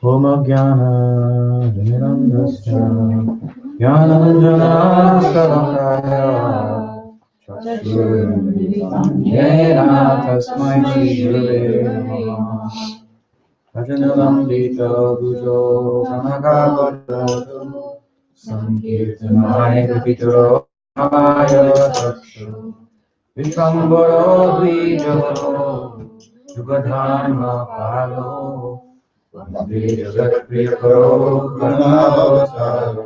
Om Jnana Nirandasya Jnananjana Salakaya Chakshurunmilitam Yena Tasmai Shri Gurave Namaha Ajanalambita Bhujo Ganagavadatu Sankirtanaya Pitaro Maya Takshu Vishvambaro Dvijato Yugadharma Palo Vande Jagat Priyakaro Pranavasaro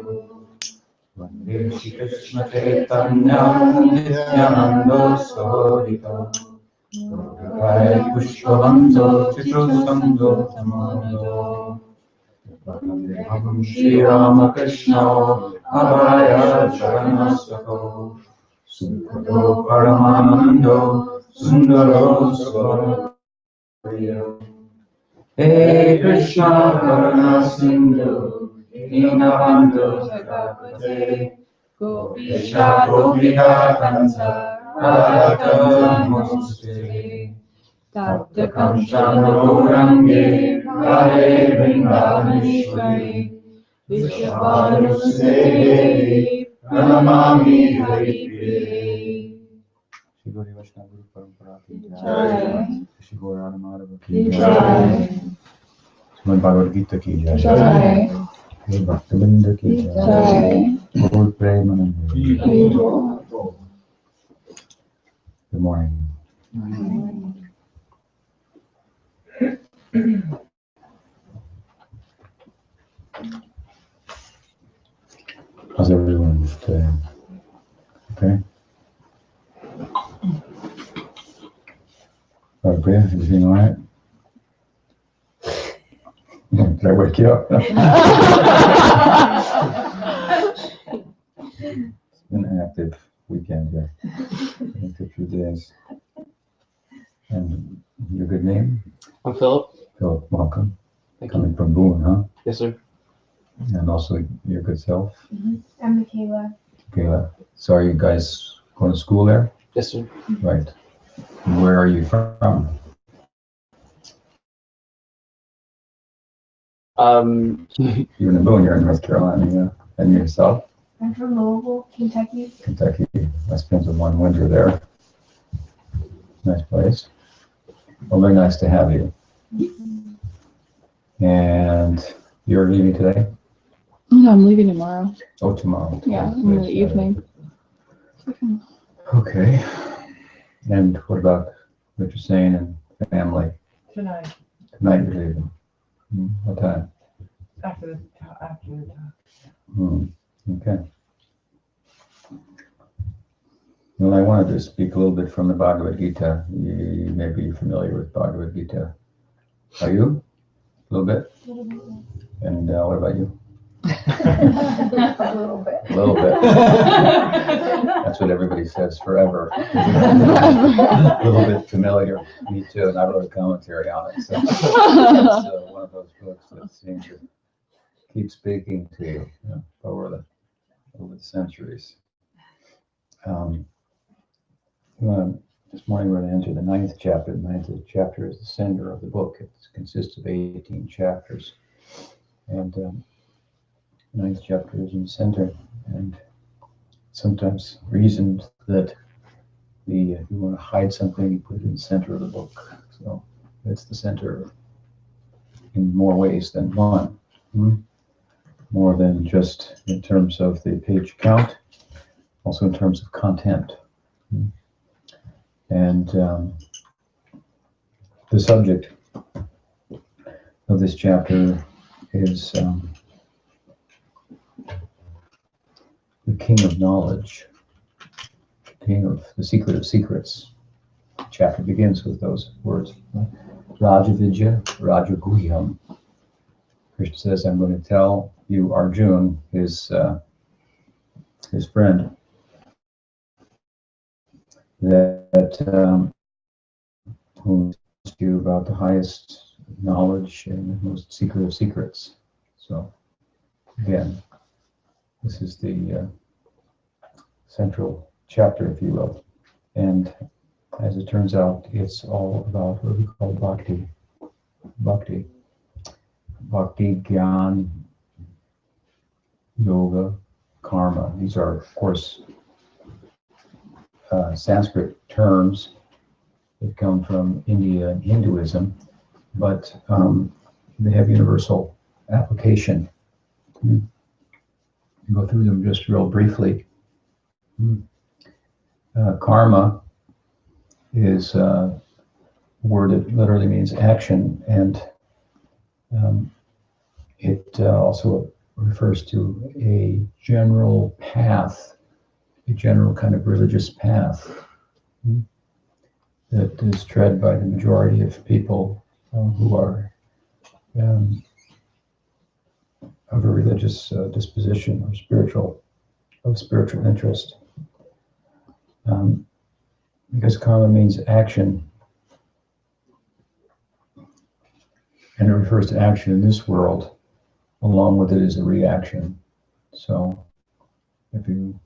Vande Shri Krishna Chaitanya Nityananda Sahodita Gauraya Pushpavanto Chitrusandho Tamado Bhakti Shri Ramakrishna Abhaya Charanasako Sukado Paramanando Sundaro Swaraya Hey Krishna Karuna Sindhu Dinabandhu Jagapate Gopisha Gopika Kansa Radha Namaste Tapta Kamsana Gaurange Radhe Vrindavaneshwari Vishvanusevi Pranamami Haripriye Shri Gauri Vaishnava Guru Parampara Ki Jai Shri Gaurana Madhava Ki Jai Srimad Bhagavad Gita Ki Jai Shri Bhaktivinoda Ki Jai Gaur Premanande. Good morning. How's everyone today? Okay. Priya, everything all right? Did I wake you up? It's been an active weekend here. A few days. And your good name? I'm Philip. Philip, welcome. Thank Coming you. from Boone, huh? Yes, sir. And also your good self? I'm Michaela. Kayla. So are you guys going to school there? Yes, sir. Right. And where are you from? You're in Boone, you're in North Carolina, yeah. And yourself? I'm from Louisville, Kentucky. Kentucky. I spent one winter there. Nice place. Well, very nice to have you. And you're leaving today? No, I'm leaving tomorrow. Oh, tomorrow. Yeah, in the evening. Okay. And what about what you're saying and family? Tonight, Tonight you're leaving. What time? after the talk. Okay. Well, I wanted to speak a little bit from the Bhagavad Gita. You may be familiar with Bhagavad Gita. Are you? A little bit? And what about you? A little bit. A little bit. That's what everybody says forever. A little bit familiar. Me too. And I wrote a commentary on it. So it's one of those books that seems to keep speaking to you, over the centuries. This morning we're going to enter the 9th chapter. The 9th chapter is the center of the book. It consists of 18 chapters. And the 9th chapter is in the center. And sometimes reasoned that if you want to hide something, you put it in the center of the book. So it's the center in more ways than one. More than just in terms of the page count, also in terms of content. And the subject of this chapter is the King of Knowledge, King of the Secret of Secrets. The chapter begins with those words, Rajavidya Rajaguhyam. Krishna says, I'm going to tell you, Arjun, his friend, that who tells you about the highest knowledge and the most secret of secrets. So again, this is the central chapter, if you will. And as it turns out, it's all about what we call bhakti. Bhakti, Gyan, Yoga, Karma. These are, of course, Sanskrit terms that come from India and Hinduism, but they have universal application. Go through them just real briefly. Karma is a word that literally means action, and it also refers to a general path, a general kind of religious path that is tread by the majority of people who are of a religious disposition or spiritual interest. Because karma means action, and it refers to action in this world. Along with it is a reaction. So if you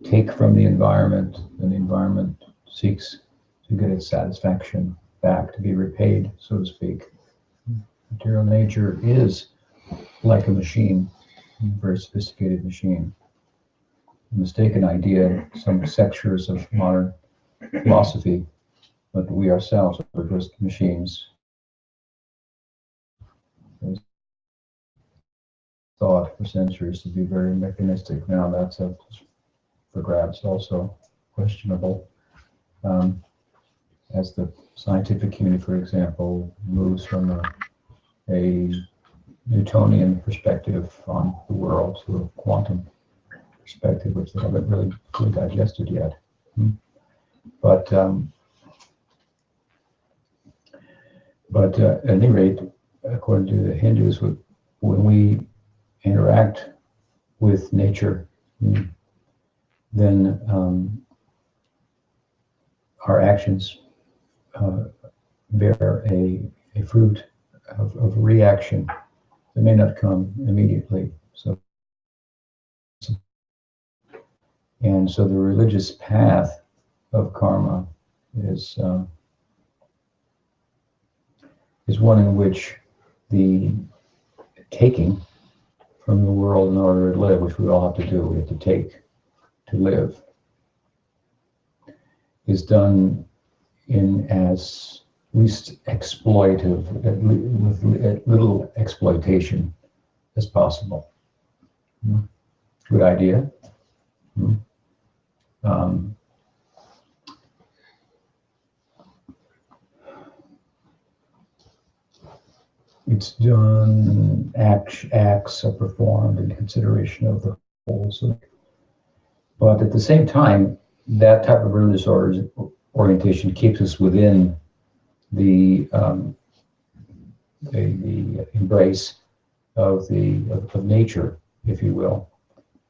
take from the environment, then the environment seeks to get its satisfaction back, to be repaid, so to speak. Material nature is like a machine, a very sophisticated machine. A mistaken idea, some sectors of modern philosophy, but we ourselves are just machines. Thought for centuries to be very mechanistic. Now that's for grabs also questionable. As the scientific community, for example, moves from a Newtonian perspective on the world to a quantum perspective, which they haven't really fully digested yet. But at any rate, according to the Hindus, when we interact with nature, then our actions bear a fruit of reaction that may not come immediately. So the religious path of karma is one in which the taking from the world in order to live, which we all have to do, we have to take to live, is done in as least exploitive, with little exploitation as possible. Good idea. It's done, acts are performed in consideration of the whole. But at the same time, that type of religious orientation keeps us within the embrace of nature, if you will,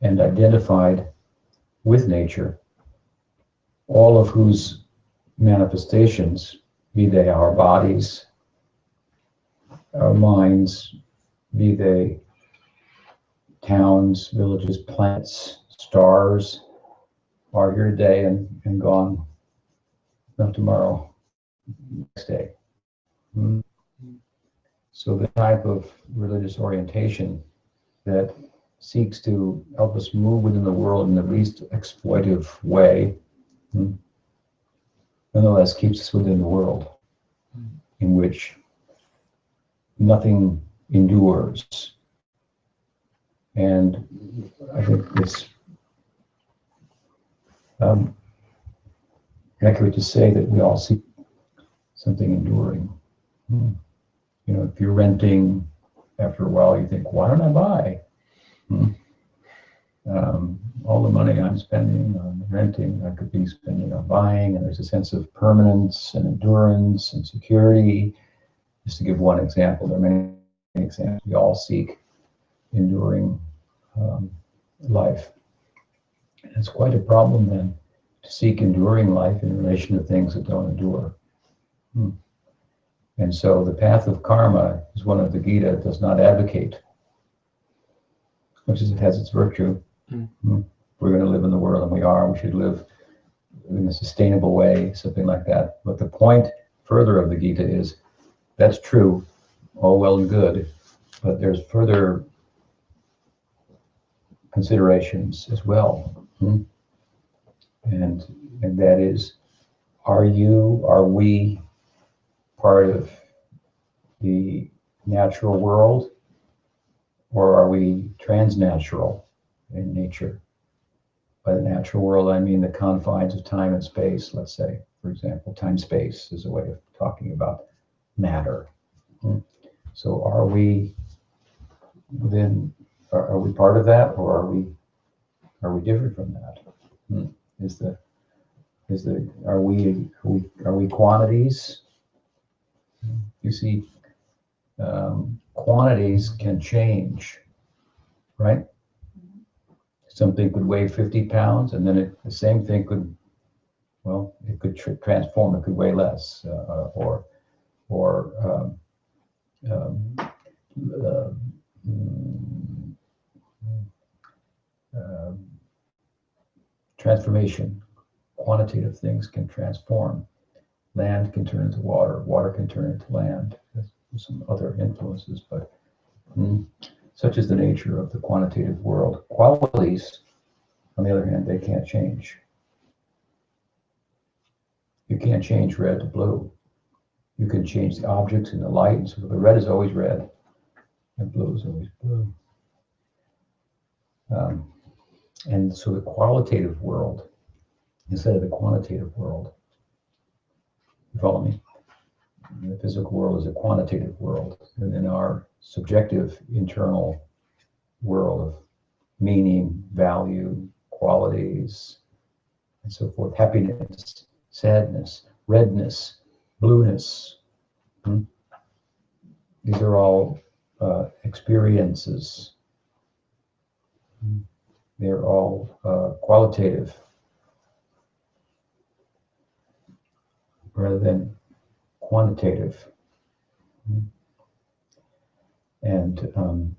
and identified with nature, all of whose manifestations, be they our bodies, our minds, be they towns, villages, plants, stars, are here today and gone, not tomorrow, next day. So the type of religious orientation that seeks to help us move within the world in the least exploitive way, nonetheless keeps us within the world in which nothing endures. And I think it's accurate to say that we all seek something enduring. You know, if you're renting, after a while you think, why don't I buy? All the money I'm spending on renting, I could be spending on buying, and there's a sense of permanence and endurance and security. Just to give one example, there are many examples. We all seek enduring life. And it's quite a problem then to seek enduring life in relation to things that don't endure. And so the path of karma is one of the Gita does not advocate, much as it has its virtue. We're going to live in the world, and we should live in a sustainable way, something like that. But the point further of the Gita is, that's true, all well and good, but there's further considerations as well. And that is, are we part of the natural world, or are we transnatural in nature? By the natural world, I mean the confines of time and space, let's say, for example. Time-space is a way of talking about matter. So are we within are we part of that, or are we different from that? Are we quantities? You see, quantities can change, right? Something could weigh 50 pounds, and then the same thing could, well, it could transform. It could weigh less, or um, uh, transformation. Quantitative things can transform. Land can turn into water. Water can turn into land. There's some other influences, but such is the nature of the quantitative world. Qualities, on the other hand, they can't change. You can't change red to blue. You can change the objects and the light, and so the red is always red, and blue is always blue. And so the qualitative world, instead of the quantitative world, you follow me? The physical world is a quantitative world, and then our subjective internal world of meaning, value, qualities, and so forth, happiness, sadness, redness, blueness. These are all experiences. They're all qualitative rather than quantitative. And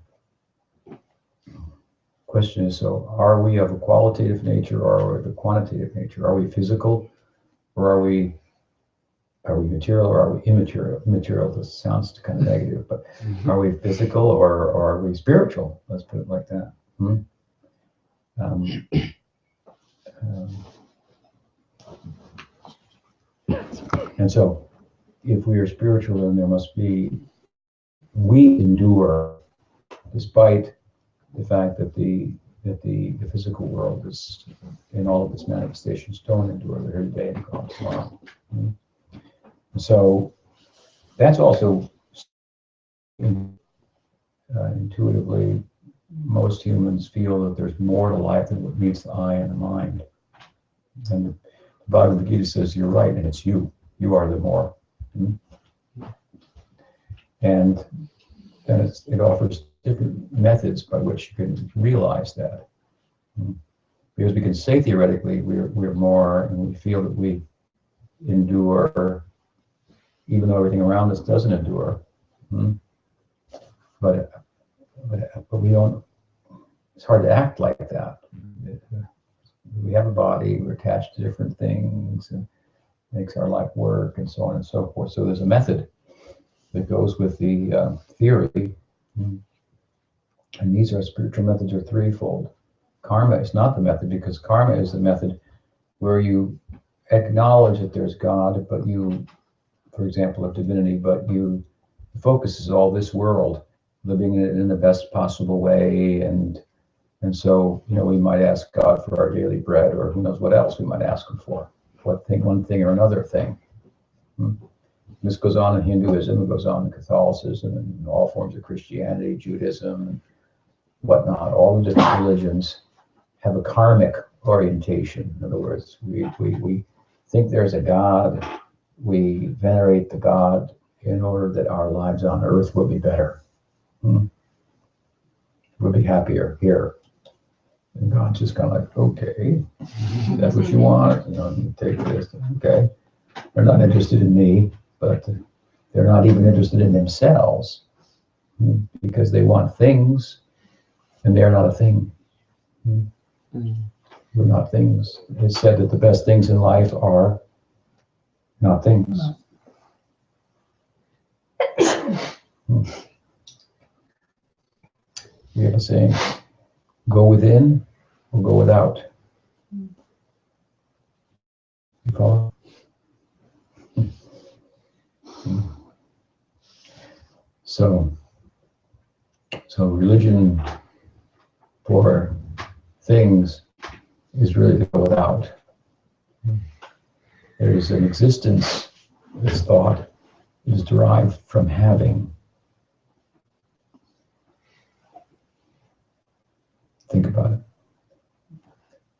question is, so are we of a qualitative nature, or are we of a quantitative nature? Are we physical, or are we material, or are we immaterial? Immaterial, this sounds kind of negative, but are we physical, or are we spiritual? Let's put it like that. And so, if we are spiritual, then there must be, we endure, despite the fact that the physical world is, in all of its manifestations, don't endure. They're here today and gone tomorrow. And so that's also intuitively, most humans feel that there's more to life than what meets the eye and the mind. And the Bhagavad Gita says, you're right, and it's you. You are the more. And then it offers different methods by which you can realize that. Because we can say theoretically we're more, and we feel that we endure, even though everything around us doesn't endure. But we don't, it's hard to act like that. We have a body, we're attached to different things, and makes our life work, and so on and so forth. So there's a method that goes with the theory. And these are spiritual methods are threefold. Karma is not the method, because karma is the method where you acknowledge that there's God, but you, for example, of divinity, but you focus is all this world, living it in the best possible way, and so, we might ask God for our daily bread, or who knows what else we might ask him for. One thing or another thing. This goes on in Hinduism, it goes on in Catholicism, and all forms of Christianity, Judaism, and whatnot. All the different religions have a karmic orientation. In other words, we think there's a God, we venerate the God in order that our lives on earth will be better. We'll be happier here. And God's just kind of like, okay, that's what you want, you take this, okay. They're not interested in me, but they're not even interested in themselves, because they want things, and they're not a thing. We're not things. It's said that the best things in life are not things. We have a saying, go within or go without. You follow? So religion for things is really to go without. There is an existence, this thought is derived from having. Think about it.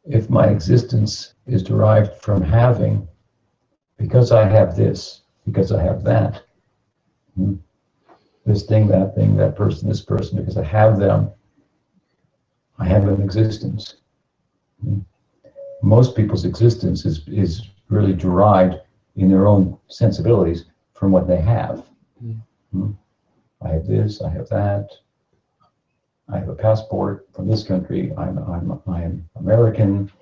If my existence is derived from having, because I have this, because I have that, this thing, that person, this person, because I have them, I have an existence. Most people's existence is really derived in their own sensibilities from what they have. I have this, I have that. I have a passport from this country. I'm American.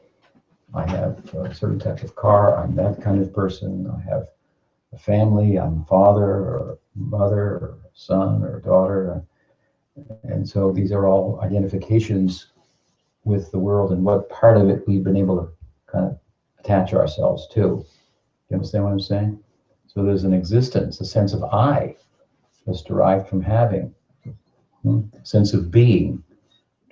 I have a certain type of car. I'm that kind of person. I have a family. I'm a father or mother or son or daughter. And so these are all identifications with the world and what part of it we've been able to kind of attach ourselves to. You understand what I'm saying? So there's an existence, a sense of I that's derived from having, sense of being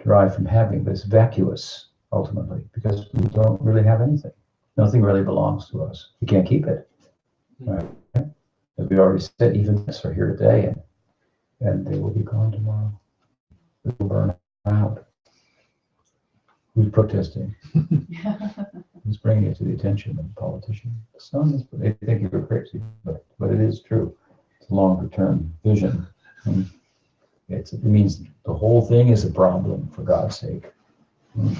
derived from having, this vacuous ultimately, because we don't really have anything. Nothing really belongs to us. We can't keep it. Right? As we already said, even this are here today and they will be gone tomorrow. They will burn out. Who's protesting? Who's bringing it to the attention of the politician? The sun. They think you're crazy, but it is true. It's a longer term vision. It means the whole thing is a problem, for God's sake. You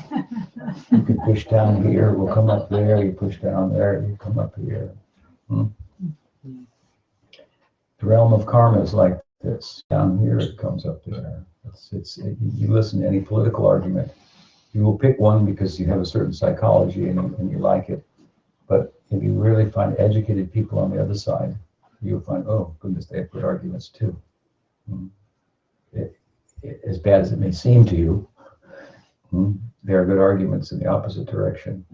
can push down here, we'll come up there. You push down there, you come up here. The realm of karma is like this. Down here, it comes up there. You listen to any political argument. You will pick one because you have a certain psychology and you like it. But if you really find educated people on the other side, you'll find, oh, goodness, they have good arguments too. As bad as it may seem to you, there are good arguments in the opposite direction.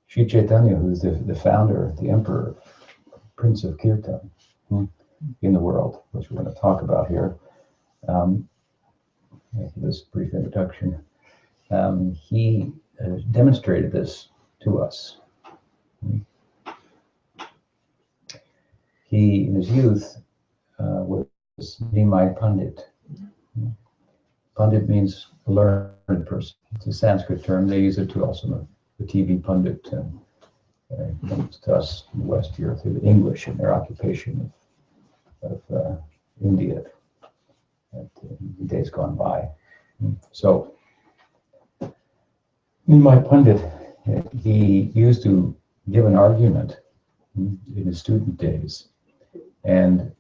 Sri Chaitanya, who is the founder, the emperor, prince of Kirtan in the world, which we're going to talk about here, after this brief introduction, he demonstrated this to us. He, in his youth, was Nimai Pandit. Pandit means a learned person. It's a Sanskrit term. They use it to also know the TV pundit comes to us in the West here through the English in their occupation of India in days gone by. So, Nimai Pandit, he used to give an argument in his student days, and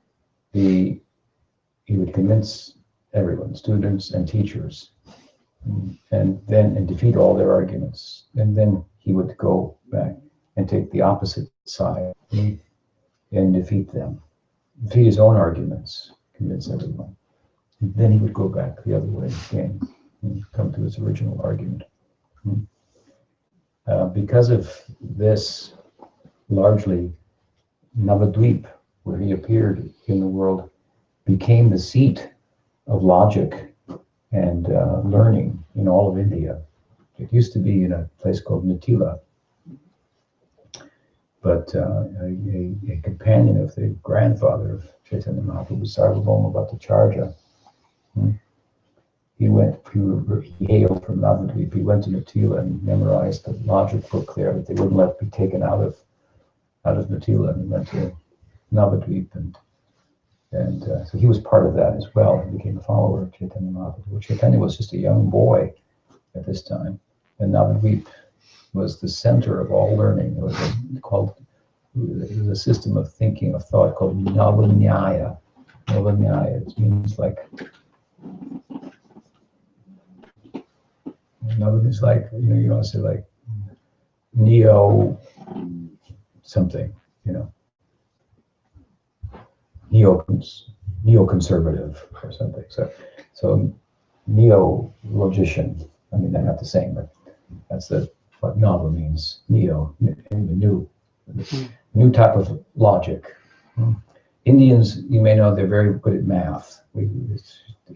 he would convince everyone, students and teachers, and defeat all their arguments. And then he would go back and take the opposite side and defeat them, defeat his own arguments, convince everyone. And then he would go back the other way again and come to his original argument. Because of this, largely, Navadvip, where he appeared in the world, became the seat of logic and learning in all of India. It used to be in a place called Mithila, but a companion of the grandfather of Chaitanya Mahaprabhu, Sarvabhauma Bhattacharya, he hailed from Navadvip. He went to Mithila and memorized the logic book there that they wouldn't let be taken out of Mithila, and he went to Navadvip, and so he was part of that as well. He became a follower of Chaitanya Mahaprabhu. Chaitanya was just a young boy at this time, and Navadvip was the center of all learning. It was a system of thinking, of thought called Navanyaya. Navanyaya, it means like, it's like, you want to say like neo something, neoconservative or something. So neo-logician. I mean, they're not the same, but that's what Nava means. Neo, new type of logic. Indians, you may know, they're very good at math. The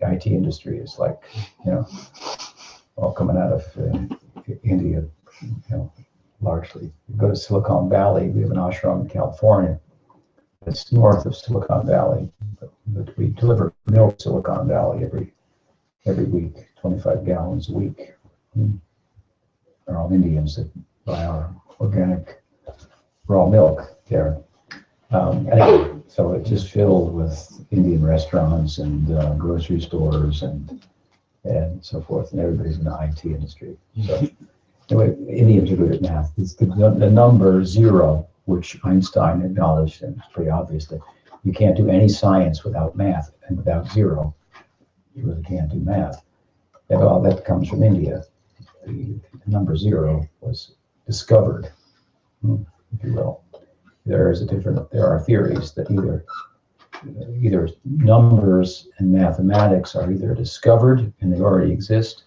IT industry is like, all coming out of India, largely. You go to Silicon Valley. We have an ashram in California. It's north of Silicon Valley, but we deliver milk to Silicon Valley every week, 25 gallons a week. They're all Indians that buy our organic raw milk there. Anyway, so it's just filled with Indian restaurants and grocery stores and so forth, and everybody's in the IT industry. So anyway, Indians are good at math. It's the number 0, which Einstein acknowledged, and it's pretty obvious that you can't do any science without math, and without 0, you really can't do math. And all that comes from India. The number 0 was discovered, if you will. There are theories that either numbers and mathematics are either discovered and they already exist,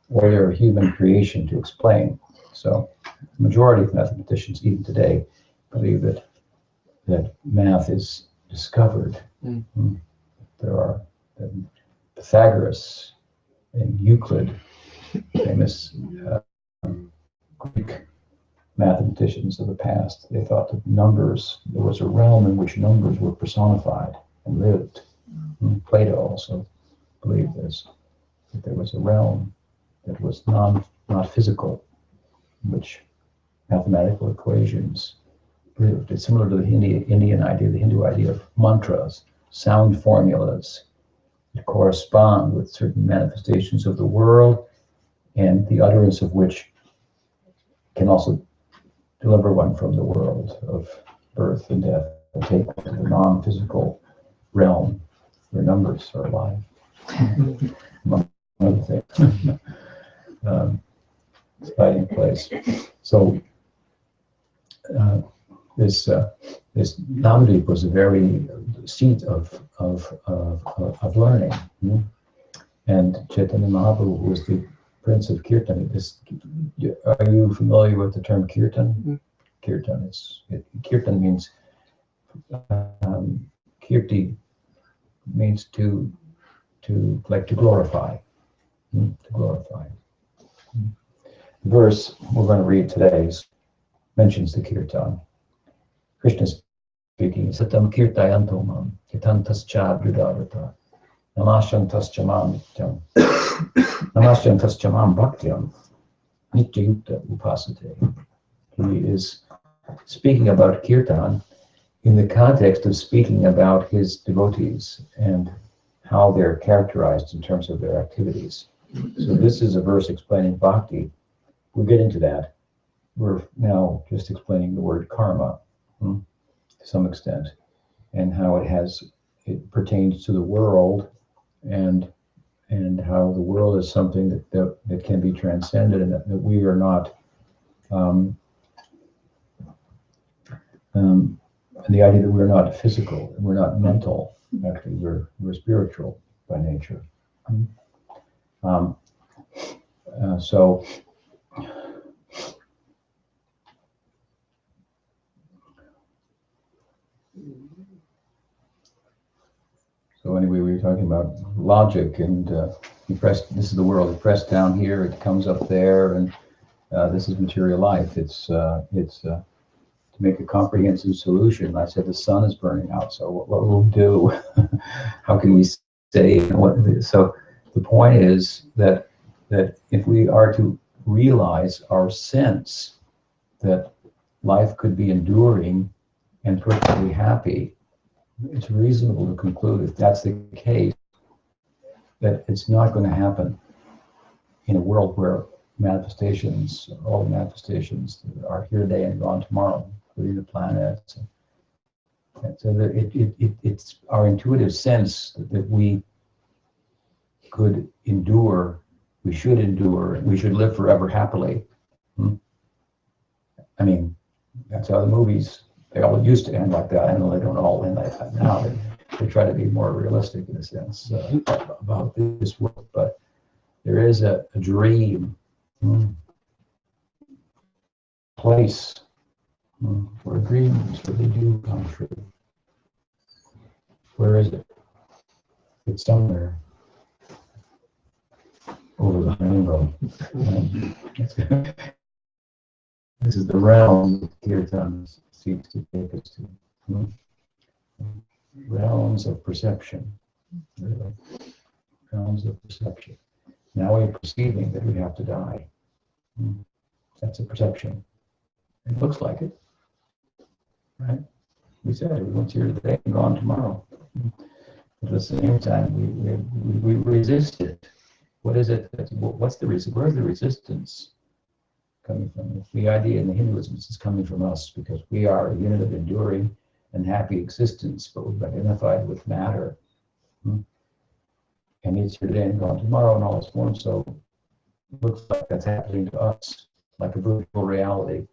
or they're human creation to explain. So the majority of mathematicians, even today, believe that math is discovered. There are Pythagoras and Euclid, famous Greek mathematicians of the past. They thought that there was a realm in which numbers were personified and lived. Plato also believed this, that there was a realm that was not physical, in which mathematical equations lived. It's similar to the Indian idea, the Hindu idea of mantras, sound formulas that correspond with certain manifestations of the world, and the utterance of which can also deliver one from the world of birth and death and take one to the non-physical realm where numbers are alive, among other things. It's hiding place. So this Navadvip was a very seat of learning, and Chaitanya Mahaprabhu was the Prince of Kirtan. Are you familiar with the term Kirtan? Kirtan means kirti means to glorify. To glorify. The verse we're going to read today mentions the kirtan. Krishna speaking, Satam kirtayantomam, kitantascha brudavata, namashantascha mam nityam, namashantascha mam bhaktyam, nityayukta upasate. He is speaking about kirtan in the context of speaking about his devotees and how they're characterized in terms of their activities. So this is a verse explaining bhakti. We'll get into that. We're now just explaining the word karma to some extent, and how it pertains to the world, and how the world is something that can be transcended, and that we are not. And the idea that we're not physical, we're not mental. Actually, we're spiritual by nature. So anyway, we were talking about logic, and this is the world. You press down here, it comes up there, and this is material life. It's to make a comprehensive solution. I said the sun is burning out, so what will we do? How can we save? So the point is that if we are to realize our sense that life could be enduring and perfectly happy, it's reasonable to conclude, if that's the case, that it's not going to happen in a world where all the manifestations are here today and gone tomorrow, including the planets. And so it's our intuitive sense that we could endure, we should endure, we should live forever happily. I mean, that's how the movies, they all used to end like that. I know they don't all end like that now. They try to be more realistic in a sense about this world, but there is a dream place where dreams really do come true. Where is it? It's somewhere over the rainbow. This is the realm that Kirtan seeks to take us to. Realms of perception, really. Realms of perception. Now we're perceiving that we have to die. That's a perception. It looks like it, right? We said everyone's here today and gone tomorrow. But at the same time, we resist it. What is it? What's the reason? Where's the resistance coming from? The idea in the Hinduism is coming from us because we are a unit of enduring and happy existence, but we've identified with matter. And it's here today and gone tomorrow in all its forms. So it looks like that's happening to us, like a virtual reality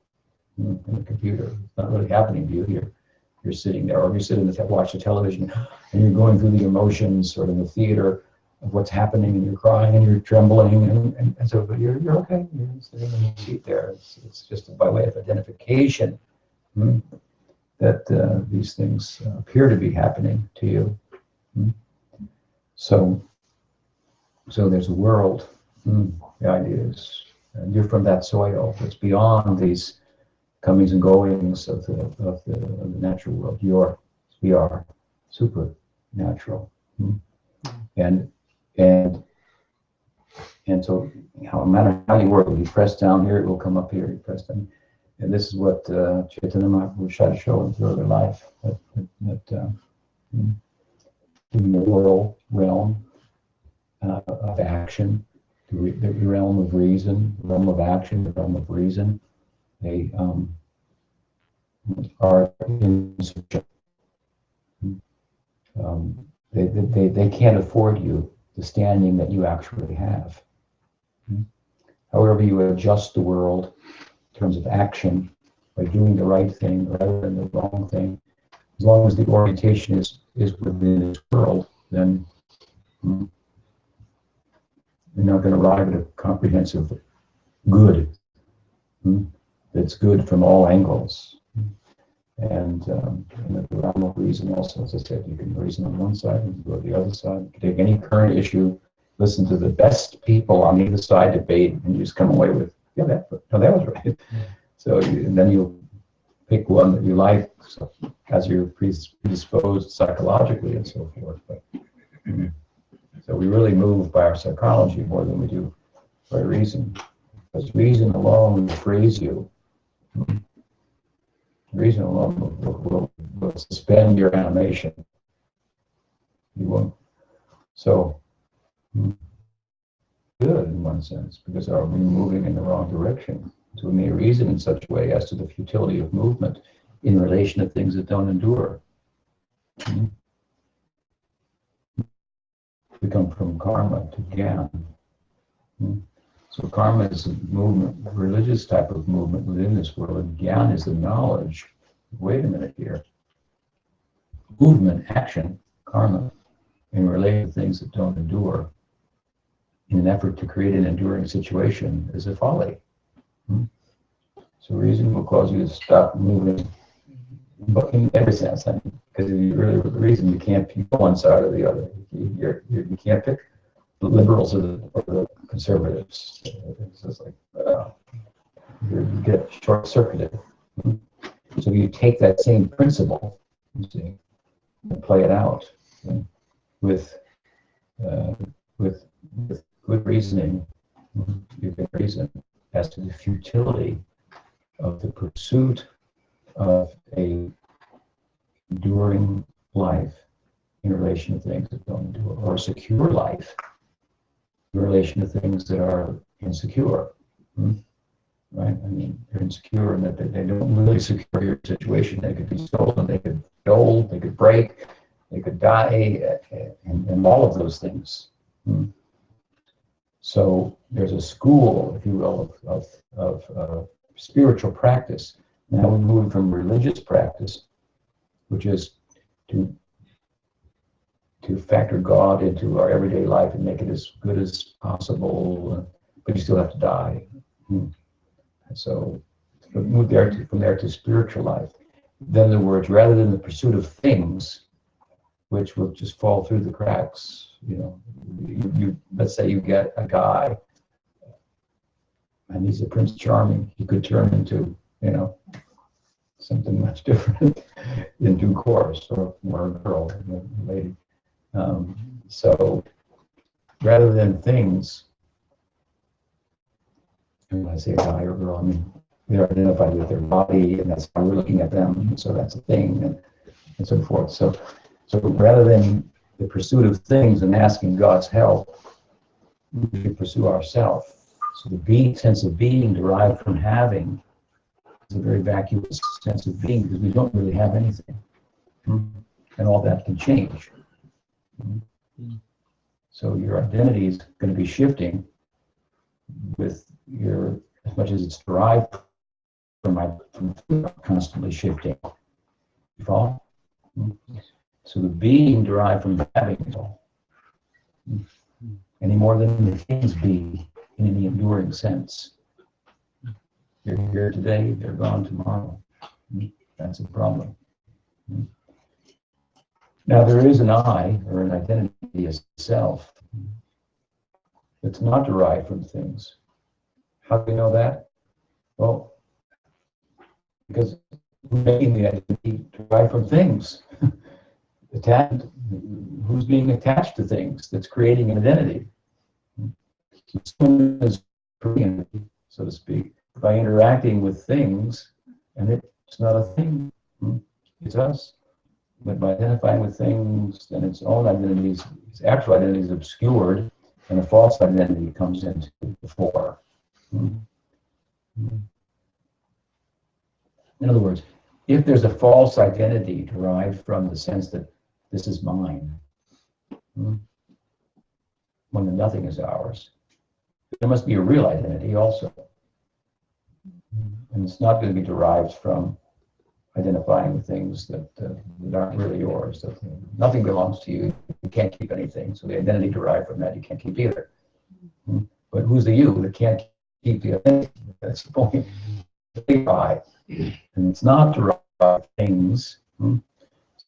in the computer. It's not really happening to you. You're sitting there, or you're sitting and watch the television, and you're going through the emotions, sort of the theater of what's happening, and you're crying and you're trembling, and so, but you're okay. You're sitting in your seat there. It's just by way of identification that these things appear to be happening to you. So there's a world. The idea is, and you're from that soil that's beyond these comings and goings of the natural world. We are supernatural, and so no matter how you work, if you press down here, it will come up here. You press down, and this is what Chaitanya Mahaprabhu tried to show in through their life that in the moral realm of action, the realm of reason, the realm of action, the realm of reason. They are insufficient. They can't afford you the standing that you actually have. However, you adjust the world in terms of action by doing the right thing rather than the wrong thing. As long as the orientation is within this world, then you're not going to arrive at a comprehensive good. That's good from all angles. And in the realm of reason also, as I said, you can reason on one side and go to the other side. You can take any current issue, listen to the best people on either side debate, and you just come away with, yeah, that was right. So and then you pick one that you like, so, as you're predisposed psychologically and so forth. But, so we really move by our psychology more than we do by reason. Because reason alone will freeze you. Reason alone will suspend your animation. You won't. So, good in one sense, because are we moving in the wrong direction? So we may reason in such a way as to the futility of movement in relation to things that don't endure. We come from karma to jnana. So karma is a movement, a religious type of movement within this world, and jnana is the knowledge. Wait a minute here. Movement, action, karma, in relation to things that don't endure, in an effort to create an enduring situation, is a folly. So reason will cause you to stop moving, but in every sense, because if you really reason, you can't pick one side or the other. You can't pick the liberals or the conservatives. It's just like you get short-circuited. So you take that same principle, you see, and play it out with good reasoning. You can reason as to the futility of the pursuit of a enduring life in relation to things that don't endure, or a secure life in relation to things that are insecure. Right? I mean, they're insecure in that they don't really secure your situation. They could be stolen, they could be old, they could break, they could die, and all of those things. So there's a school, if you will, of spiritual practice. Now we're moving from religious practice, which is to factor God into our everyday life and make it as good as possible, but you still have to die. So move from there to spiritual life. Then the words, rather than the pursuit of things, which will just fall through the cracks. You let's say you get a guy, and he's a Prince Charming. He could turn into, something much different in due course, or a girl, a lady. So rather than things, when I say a guy or girl, I mean they're identified with their body, and that's how we're looking at them. So that's a thing, and so forth. So rather than the pursuit of things and asking God's help, we should pursue ourselves. So the sense of being derived from having is a very vacuous sense of being because we don't really have anything. And all that can change. So your identity is going to be shifting with your, as much as it's derived from constantly shifting. You follow? So the being derived from having is all. Any more than the things be in any enduring sense. You're here today, they're gone tomorrow. That's a problem. Now there is an I, or an identity as self, that's not derived from things. How do we know that? Well, because we're making the identity derived from things. Who's being attached to things that's creating an identity? Someone is creating, so to speak, by interacting with things, and it's not a thing. It's us. But by identifying with things, then its own identity, its actual identity is obscured, and a false identity comes into the fore. In other words, if there's a false identity derived from the sense that this is mine, when the nothing is ours, there must be a real identity also. And it's not going to be derived from identifying with things that aren't really yours. That nothing belongs to you. You can't keep anything. So the identity derived from that you can't keep either. But who's the you that can't keep the identity? That's the point. The I. And it's not derived from things. So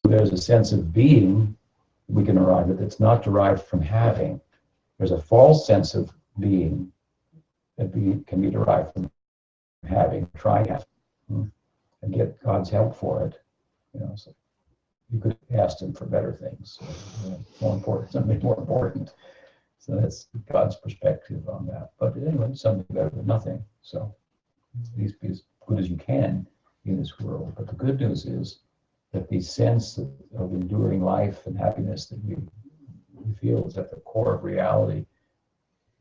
there's a sense of being we can arrive at that's not derived from having. There's a false sense of being that can be derived from having, trying to have, and get God's help for it. So you could ask Him for better things, more important, something more important. So that's God's perspective on that. But anyway, something better than nothing. So at least be as good as you can in this world. But the good news is that the sense of enduring life and happiness that we feel is at the core of reality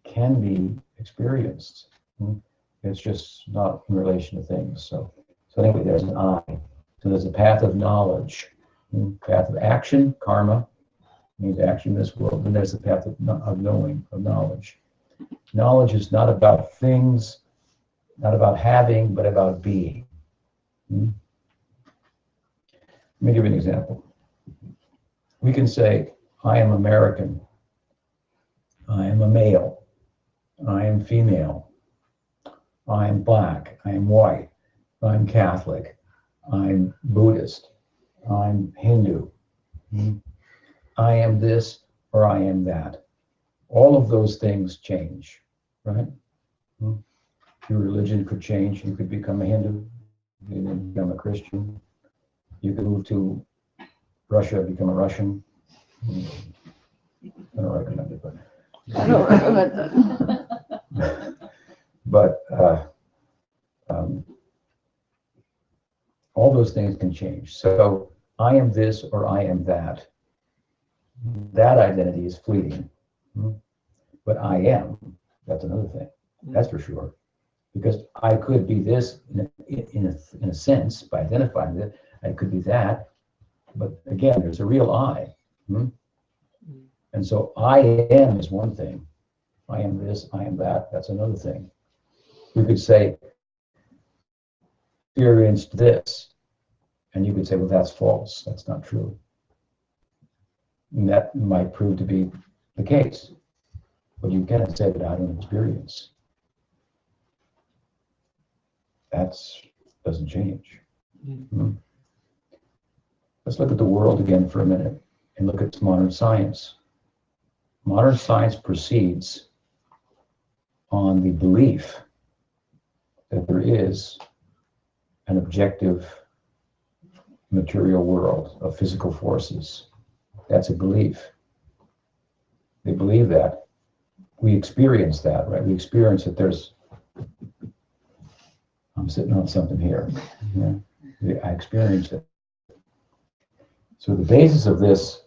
can be experienced. It's just not in relation to things. So anyway, there's an I. So there's a path of knowledge, path of action, karma, means action in this world. And there's the path of knowing, of knowledge. Knowledge is not about things, not about having, but about being. Let me give you an example. We can say, I am American. I am a male. I am female. I am black. I am white. I'm Catholic. I'm Buddhist. I'm Hindu. I am this or I am that. All of those things change, right? Your religion could change. You could become a Hindu. You could become a Christian. You could move to Russia, become a Russian. I don't recommend it, but. I don't recommend that. But all those things can change. So I am this or I am that. That identity is fleeting. But I am, that's another thing. That's for sure. Because I could be this in a sense, by identifying that, I could be that. But again, there's a real I. And so I am is one thing. I am this, I am that, that's another thing. We could say, experienced this. And you could say, well, that's false. That's not true. And that might prove to be the case. But you cannot say that I don't experience. That doesn't change. Let's look at the world again for a minute and look at modern science. Modern science proceeds on the belief that there is an objective material world of physical forces. That's a belief. They believe that. We experience that, right? We experience that there's I'm sitting on something here. I experience it. So the basis of this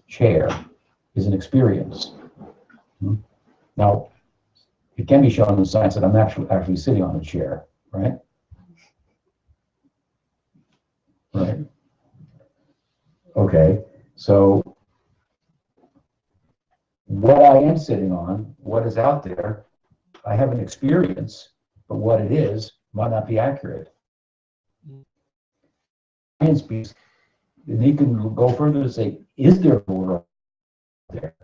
chair is an experience. Now, it can be shown in science that I'm actually sitting on a chair, right? Right. Okay, so what I am sitting on, what is out there, I have an experience, but what it is might not be accurate. Science speaks, and he can go further to say, is there a world there?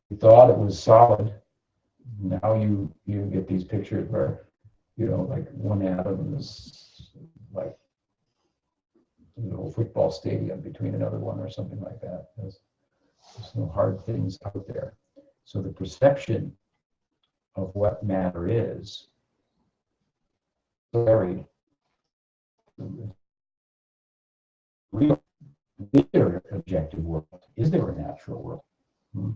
You thought it was solid. Now you get these pictures where, like one atom is like a little football stadium between another one or something like that. There's no hard things out there. So the perception of what matter is varied. Real, is there an objective world? Is there a natural world?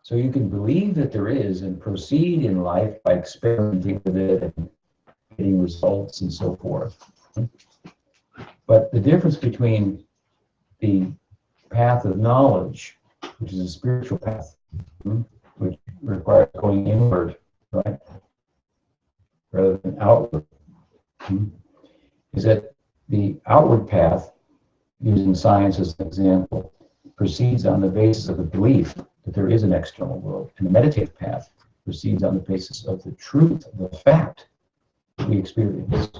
So you can believe that there is and proceed in life by experimenting with it and getting results and so forth. But the difference between the path of knowledge, which is a spiritual path, which requires going inward, right, rather than outward, is that the outward path, using science as an example, proceeds on the basis of the belief that there is an external world, and the meditative path proceeds on the basis of the truth, the fact that we experience.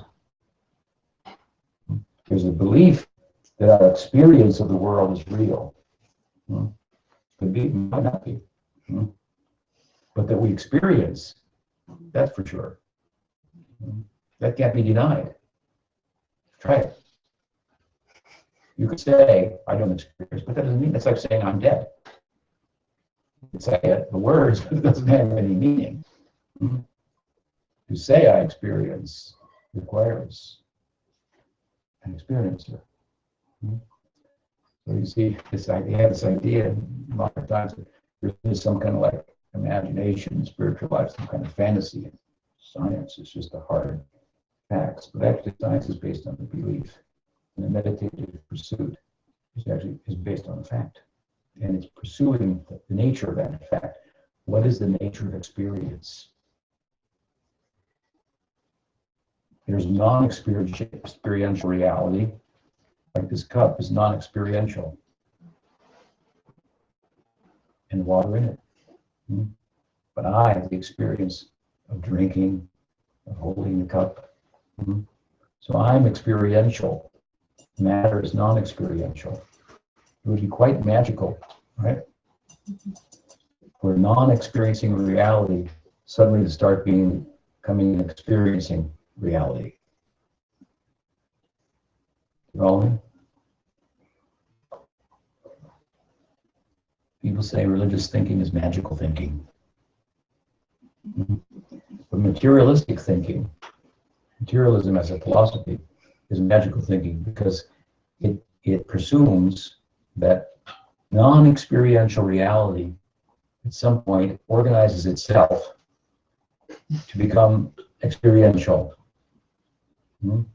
There's a belief that our experience of the world is real. Could be, might not be. But that we experience, that's for sure. That can't be denied. Try it. You could say, I don't experience, but that doesn't mean, that's like saying I'm dead. You could say it, the words, but it doesn't have any meaning. To say I experience requires an experiencer. So you see, this idea in modern times that there's some kind of like imagination, spiritual life, some kind of fantasy. Science is just the hard facts, but actually science is based on the belief, and the meditative pursuit is based on the fact, and it's pursuing the nature of that fact. What is the nature of experience? There's non-experiential reality, like this cup is non-experiential, and water in it. But I have the experience of drinking, of holding the cup. So I'm experiential. Matter is non-experiential. It would be quite magical, right? For non-experiencing reality suddenly to start becoming an experiencing reality. You follow me? People say religious thinking is magical thinking. But materialistic thinking, materialism as a philosophy, is magical thinking because it presumes that non-experiential reality at some point organizes itself to become experiential. In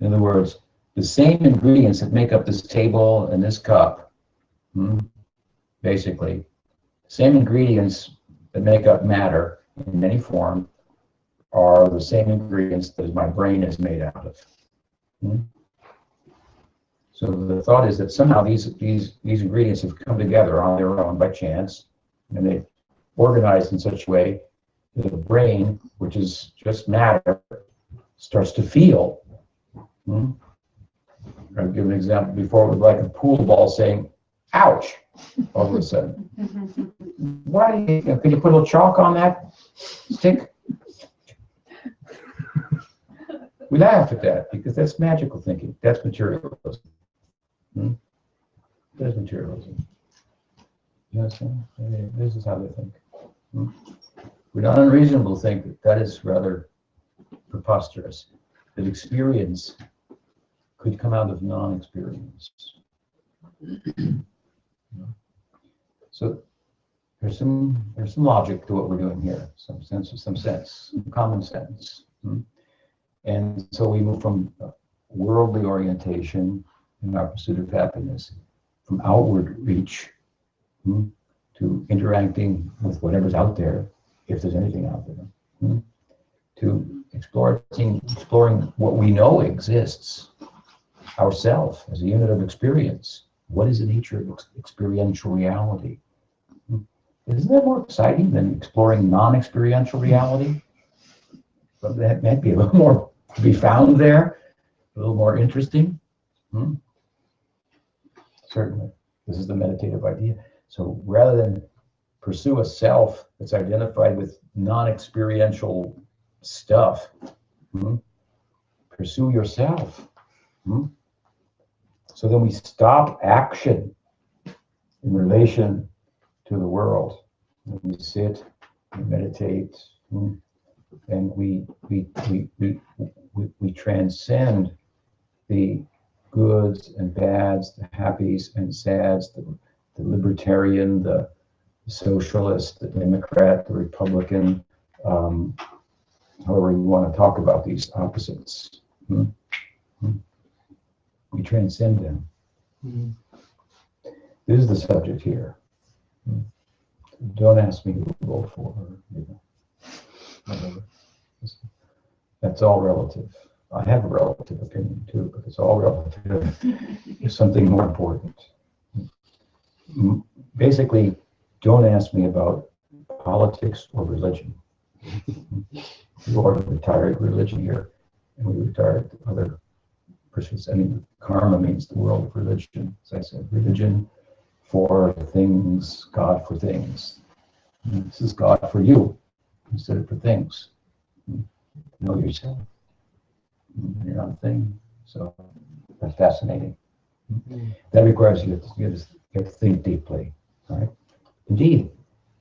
other words, the same ingredients that make up this table and this cup, basically, the same ingredients that make up matter in any form are the same ingredients that my brain is made out of. So the thought is that somehow these ingredients have come together on their own by chance, and they've organized in such a way that the brain, which is just matter, starts to feel. I'll give an example. Before, it was like a pool ball saying, ouch, all of a sudden. Why do you, could you put a little chalk on that stick? We laugh at that because that's magical thinking. That's materialism. That's materialism. You understand? This is how they think. We're not unreasonable to think that that is rather preposterous, that experience could come out of non-experience. So there's some logic to what we're doing here, some common sense. And so we move from worldly orientation in our pursuit of happiness, from outward reach to interacting with whatever's out there, if there's anything out there, to exploring what we know exists, ourself as a unit of experience. What is the nature of experiential reality? Isn't that more exciting than exploring non-experiential reality? But that might be a little more to be found there, a little more interesting. Certainly, this is the meditative idea. So rather than pursue a self that's identified with non-experiential stuff, pursue yourself. So then we stop action in relation to the world. And we sit and meditate, and we transcend the goods and bads, the happies and sads, the libertarian, the socialist, the Democrat, the Republican, however you want to talk about these opposites. We transcend them. This is the subject here. Don't ask me who to vote for, whatever. That's all relative. I have a relative opinion too, but it's all relative. There's something more important. Basically, don't ask me about politics or religion. We are a retired religion here, and we retired other pursuits. I mean, karma means the world of religion. As I said, religion for things, God for things. This is God for you instead of for things. Know yourself. You're not a thing. So that's fascinating. That requires you to think deeply, right? Indeed,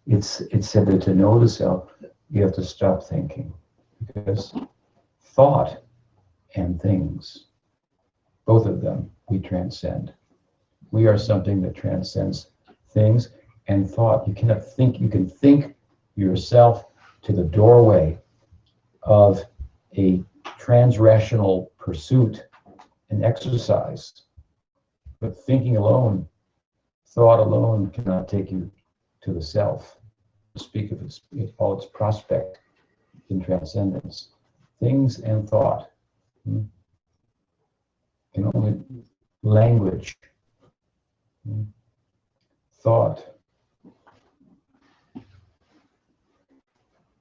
it's said that to know the self, you have to stop thinking, because thought and things, both of them, we transcend. We are something that transcends things and thought. You cannot think. You can think yourself to the doorway of a transrational pursuit and exercise, but thinking alone, thought alone cannot take you to the self. To speak of all its prospect in transcendence, things and thought can only language. Thought,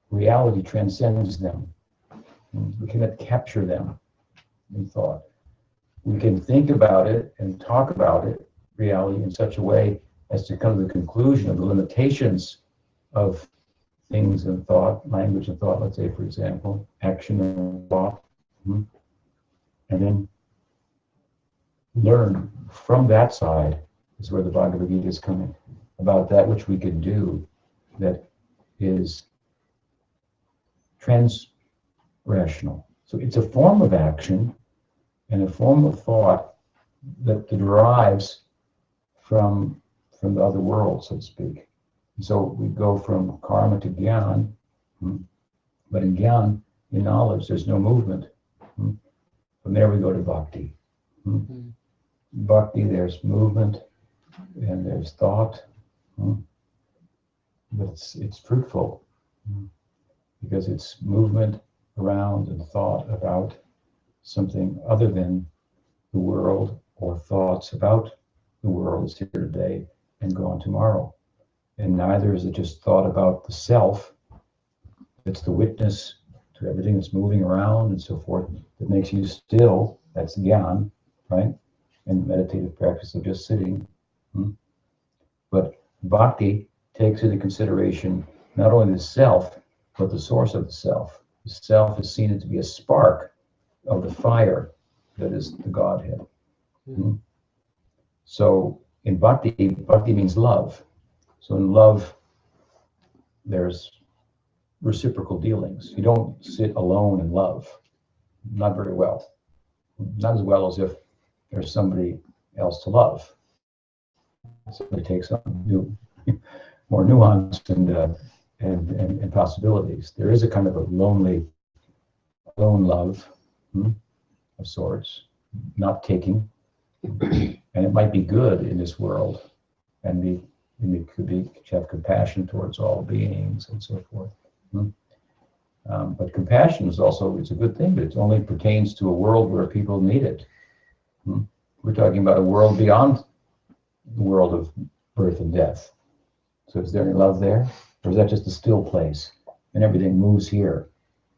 reality transcends them. We cannot capture them in thought. We can think about it and talk about it, reality, in such a way as to come to the conclusion of the limitations of things and thought, language and thought, let's say, for example, action and thought, and then learn from that side is where the Bhagavad Gita is coming, about that which we can do that is trans-rational. So it's a form of action and a form of thought that derives from the other world, so to speak. And so we go from karma to jnana, but in jnana, in knowledge, there's no movement. From there we go to bhakti. Bhakti, there's movement and there's thought, but it's fruitful because it's movement around and thought about something other than the world, or thoughts about the world is here today and gone tomorrow. And neither is it just thought about the self. It's the witness to everything that's moving around and so forth that makes you still. That's jnana, right? And meditative practice of just sitting. But bhakti takes into consideration not only the self, but the source of the self. The self is seen to be a spark of the fire that is the Godhead. So in bhakti, bhakti means love. So in love, there's reciprocal dealings. You don't sit alone in love. Not very well. Not as well as if there's somebody else to love. Somebody takes on you more nuance and possibilities. There is a kind of a lone love of sorts, not taking, and it might be good in this world, and it could be have compassion towards all beings and so forth. But compassion is also it's a good thing, but it only pertains to a world where people need it. We're talking about a world beyond the world of birth and death. So is there any love there? Or is that just a still place and everything moves here?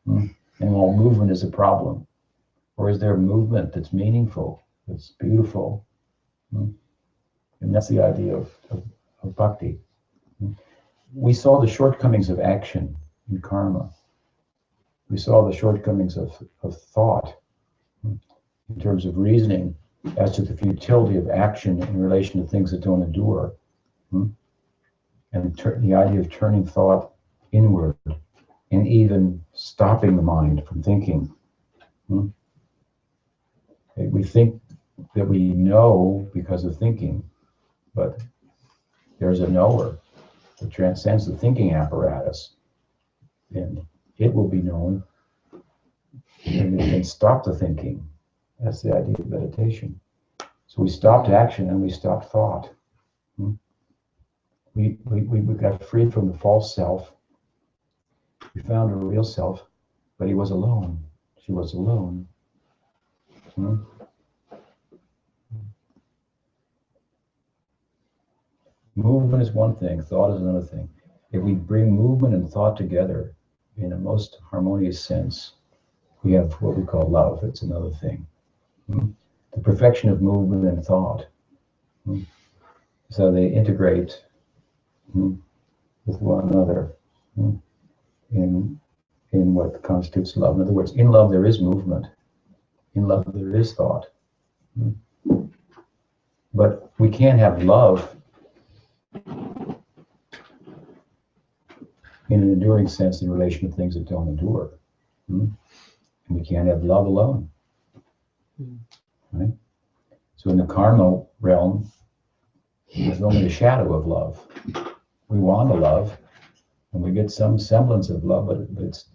And all movement is a problem. Or is there a movement that's meaningful, that's beautiful? And that's the idea of bhakti. We saw the shortcomings of action in karma. We saw the shortcomings of thought in terms of reasoning as to the futility of action in relation to things that don't endure. And the idea of turning thought inward and even stopping the mind from thinking. We think that we know because of thinking, but there's a knower that transcends the thinking apparatus, and it will be known, and it can stop the thinking. That's the idea of meditation. So we stopped action and we stopped thought. We got free from the false self. We found a real self, but he was alone. She was alone. Movement is one thing, thought is another thing. If we bring movement and thought together in a most harmonious sense, we have what we call love. It's another thing. The perfection of movement and thought. So they integrate with one another in what constitutes love. In other words, in love there is movement. In love there is thought. But we can't have love in an enduring sense in relation to things that don't endure. And we can't have love alone. Right? So in the karma realm, there's only a shadow of love. We want to love, and we get some semblance of love, but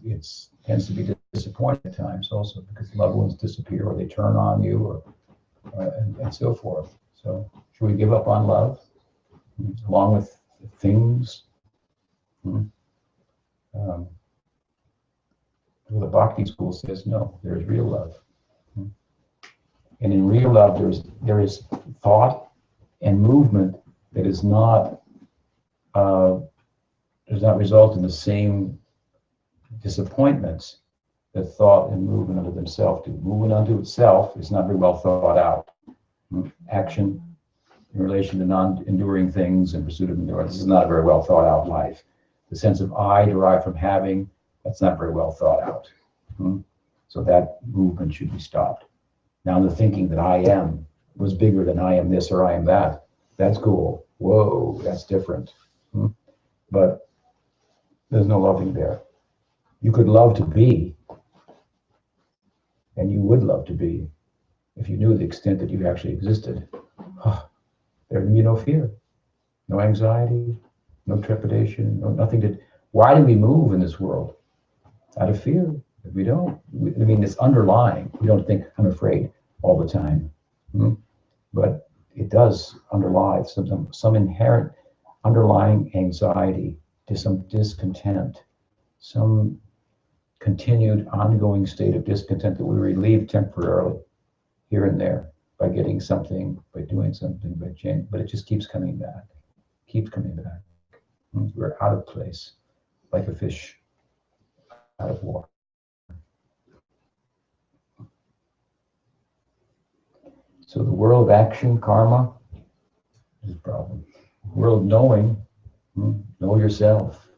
it tends to be disappointing at times also, because loved ones disappear or they turn on you and so forth. So should we give up on love along with things? Well, the Bhakti school says no, there's real love. And in real love, there is thought and movement that is not does not result in the same disappointments that thought and movement unto themselves do. Movement unto itself is not very well thought out. Action in relation to non-enduring things and pursuit of endurance is not a very well thought out life. The sense of I derived from having, that's not very well thought out. So that movement should be stopped. Now the thinking that I am was bigger than I am this or I am that, that's cool. Whoa, that's different. But there's no loving there. You could love to be, and you would love to be, if you knew the extent that you actually existed. There would be no fear, no anxiety, no trepidation, nothing. Why do we move in this world? Out of fear. If we don't, it's underlying. We don't think I'm afraid all the time. But it does underlie some inherent underlying anxiety, some discontent, some continued ongoing state of discontent that we relieve temporarily here and there by getting something, by doing something, by changing, but it just keeps coming back. We're out of place, like a fish out of water. So the world of action, karma, is a problem. The world of knowing, know yourself.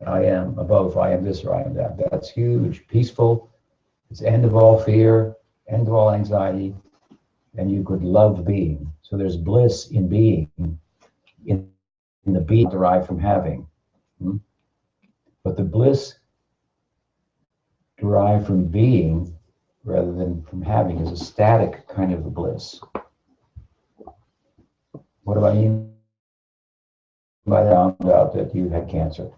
I am above, I am this or I am that. That's huge, peaceful. It's end of all fear, end of all anxiety, and you could love being. So there's bliss in being, in the being derived from having. But the bliss derived from being rather than from having is a static kind of a bliss. What do I mean somebody found out that you had cancer,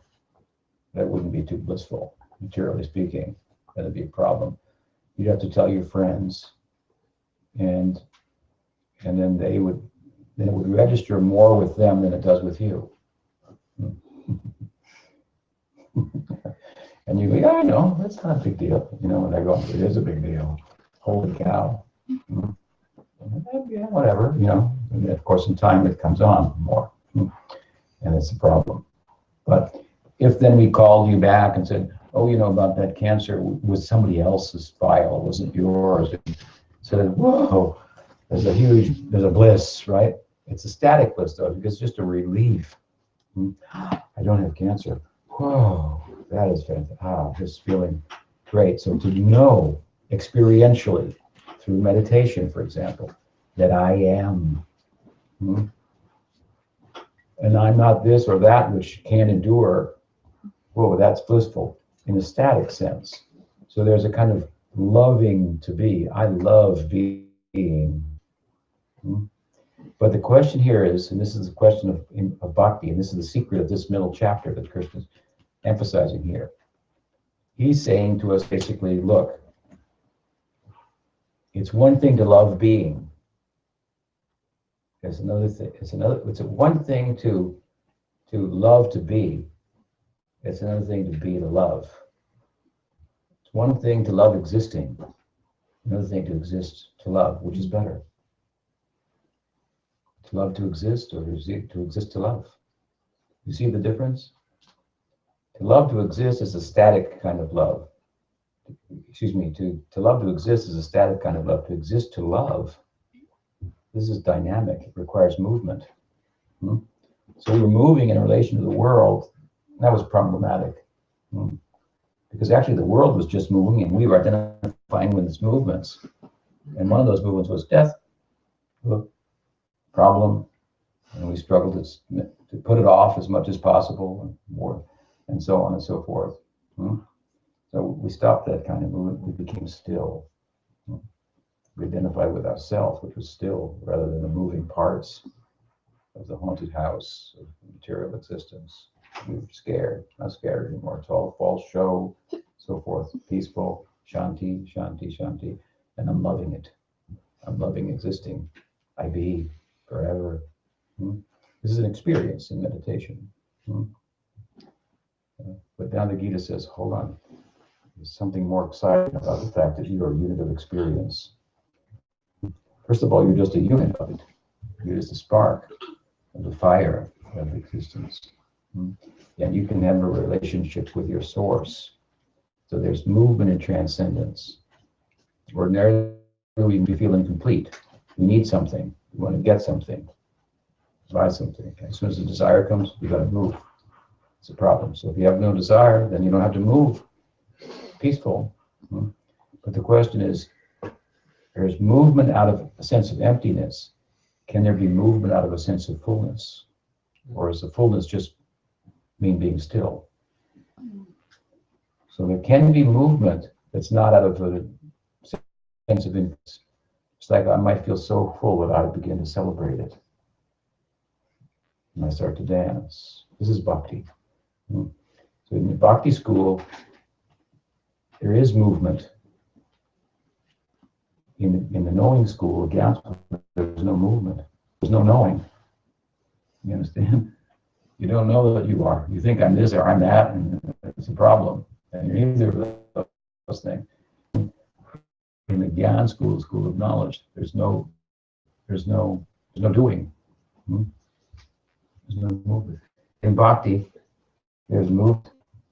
that wouldn't be too blissful, materially speaking. That'd be a problem. You'd have to tell your friends, and then it would register more with them than it does with you. And you go, yeah, I know, that's not a big deal. And I go, it is a big deal. Holy cow. Yeah, whatever, And of course, in time, it comes on more. And it's a problem. But if then we called you back and said, oh, about that cancer was somebody else's file, it wasn't yours. So then, whoa, there's a bliss, right? It's a static bliss, though, because it's just a relief. I don't have cancer. Whoa, that is fantastic. Just feeling great. So to know experientially, through meditation, for example, that I am. And I'm not this or that which can't endure. Whoa, that's blissful in a static sense. So there's a kind of loving to be. I love being. But the question here is, and this is the question of bhakti, and this is the secret of this middle chapter that Krishna's emphasizing here. He's saying to us basically, look, it's one thing to love being. It's another thing. It's one thing to love to be. It's another thing to be to love. It's one thing to love existing. Another thing to exist to love, which is better. To love to exist or to exist to love. You see the difference? To love to exist is a static kind of love. To love to exist is a static kind of love. To exist to love, this is dynamic. It requires movement. So we were moving in relation to the world. That was problematic. Because actually the world was just moving and we were identifying with its movements. And one of those movements was death. Problem. And we struggled to put it off as much as possible and so on and so forth. So we stopped that kind of movement. We became still. We identified with ourselves, which was still, rather than the moving parts of the haunted house of material existence. We were scared, not scared anymore. It's all false show, so forth, peaceful, shanti, shanti, shanti. And I'm loving it. I'm loving existing. I be forever. This is an experience in meditation. But now the Gita says, hold on. There's something more exciting about the fact that you are a unit of experience. First of all, you're just a unit of it. You're just a spark of the fire of existence. And you can have a relationship with your source. So there's movement and transcendence. Ordinarily, we feel incomplete. We need something. We want to get something. Buy something. As soon as the desire comes, you got to move. It's a problem. So if you have no desire, then you don't have to move. Peaceful. But the question is, there's movement out of a sense of emptiness. Can there be movement out of a sense of fullness? Or is the fullness just mean being still? So there can be movement that's not out of a sense of emptiness. It's like I might feel so full that I begin to celebrate it. And I start to dance. This is bhakti. So in the bhakti school, there is movement. In the knowing school, Gyan school, there's no movement. There's no knowing. You understand? You don't know that you are. You think I'm this or I'm that, and it's a problem. And you're either of those things. In the Gyan school, school of knowledge, there's no doing. There's no movement. In bhakti, there's movement,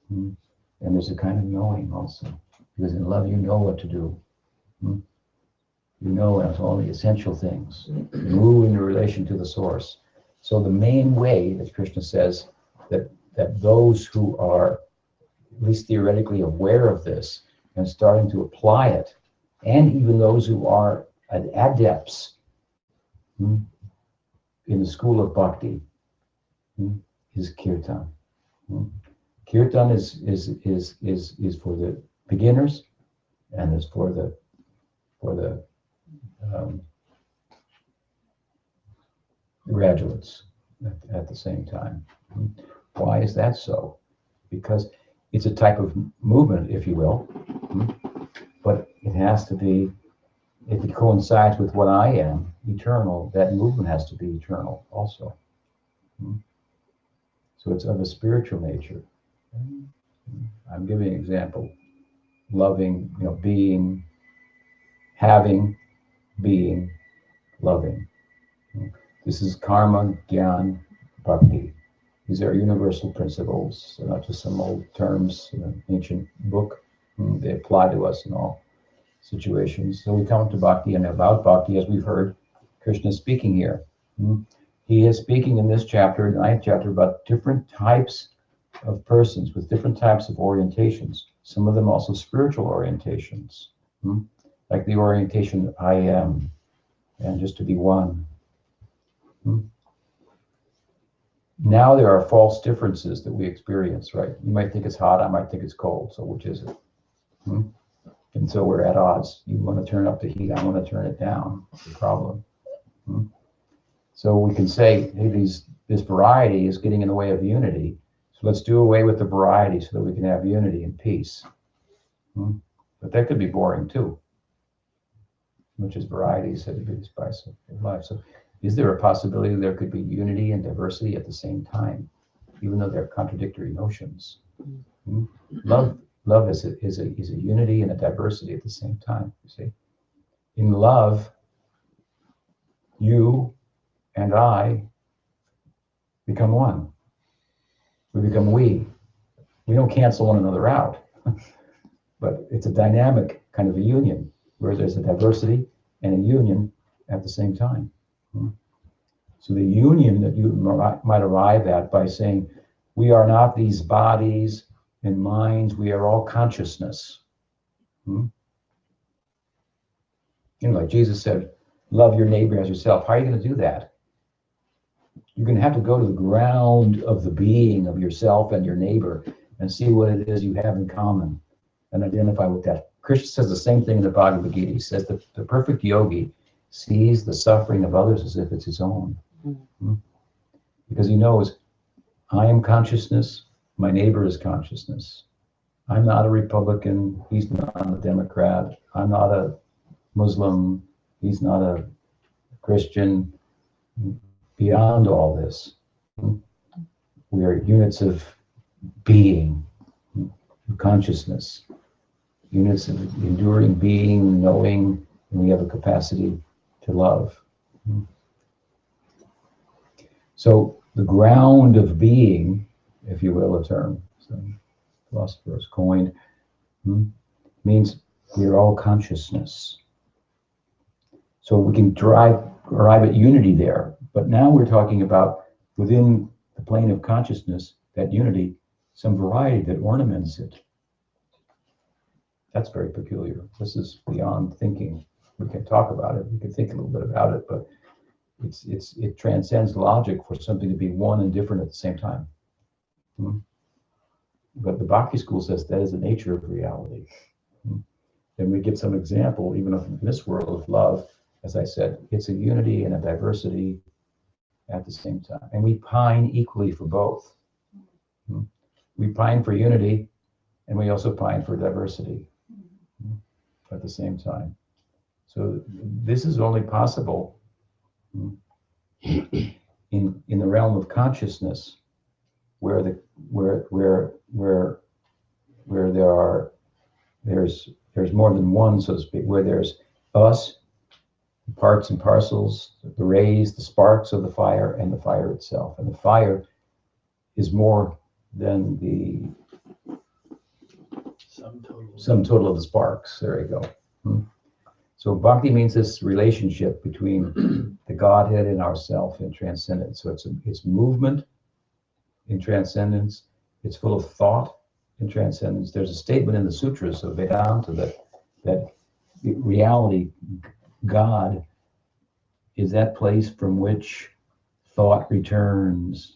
and there's a kind of knowing also. Because in love, you know what to do. You know all the essential things. Move in relation to the source. So the main way that Krishna says that those who are at least theoretically aware of this and starting to apply it, and even those who are adepts in the school of bhakti, is kirtan. Kirtan is for the beginners, and is for the graduates. at the same time. Why is that so? Because it's a type of movement, if you will, but it has to be, if it coincides with what I am, eternal, that movement has to be eternal also. So it's of a spiritual nature. I'm giving an example. Loving, being, having, being, loving. This is karma, jnana, bhakti. These are universal principles. They're not just some old terms in an ancient book. They apply to us in all situations. So we come to bhakti, and about bhakti, as we've heard, Krishna is speaking here. He is speaking in this chapter, 9th chapter, about different types of persons with different types of orientations. Some of them also spiritual orientations, like the orientation I am, and just to be one. Now there are false differences that we experience, right? You might think it's hot, I might think it's cold, so which is it? And so we're at odds. You want to turn up the heat, I want to turn it down. That's the problem. So we can say, hey, this variety is getting in the way of unity. So let's do away with the variety so that we can have unity and peace. But that could be boring too. Much as variety said to be the spice of life. So is there a possibility there could be unity and diversity at the same time, even though they're contradictory notions? Love is a unity and a diversity at the same time, you see. In love, you and I become one. We become we. We don't cancel one another out, but it's a dynamic kind of a union where there's a diversity and a union at the same time. So the union that you might arrive at by saying, we are not these bodies and minds, we are all consciousness. Like Jesus said, love your neighbor as yourself. How are you going to do that? You're going to have to go to the ground of the being of yourself and your neighbor and see what it is you have in common and identify with that. Krishna says the same thing in the Bhagavad Gita. He says that the perfect yogi sees the suffering of others as if it's his own. Because he knows, I am consciousness, my neighbor is consciousness. I'm not a Republican, he's not a Democrat. I'm not a Muslim, he's not a Christian. Beyond all this, we are units of being, consciousness, units of enduring being, knowing, and we have a capacity to love. So the ground of being, if you will, a term some philosophers coined, means we are all consciousness. So we can arrive at unity there. But now we're talking about, within the plane of consciousness, that unity, some variety that ornaments it. That's very peculiar. This is beyond thinking. We can talk about it. We can think a little bit about it, but it transcends logic for something to be one and different at the same time. But the Bhakti school says that is the nature of reality. And we give some example, even in this world of love, as I said, it's a unity and a diversity at the same time. And we pine equally for both. We pine for unity, and we also pine for diversity at the same time. So this is only possible in the realm of consciousness, where there's more than one, so to speak, where there's us, parts and parcels, the rays, the sparks of the fire, and the fire itself. And the fire is more than the sum total of the sparks. There you go. So bhakti means this relationship between the Godhead and ourself in transcendence. So it's movement in transcendence. It's full of thought in transcendence. There's a statement in the sutras of Vedanta that reality, God, is that place from which thought returns,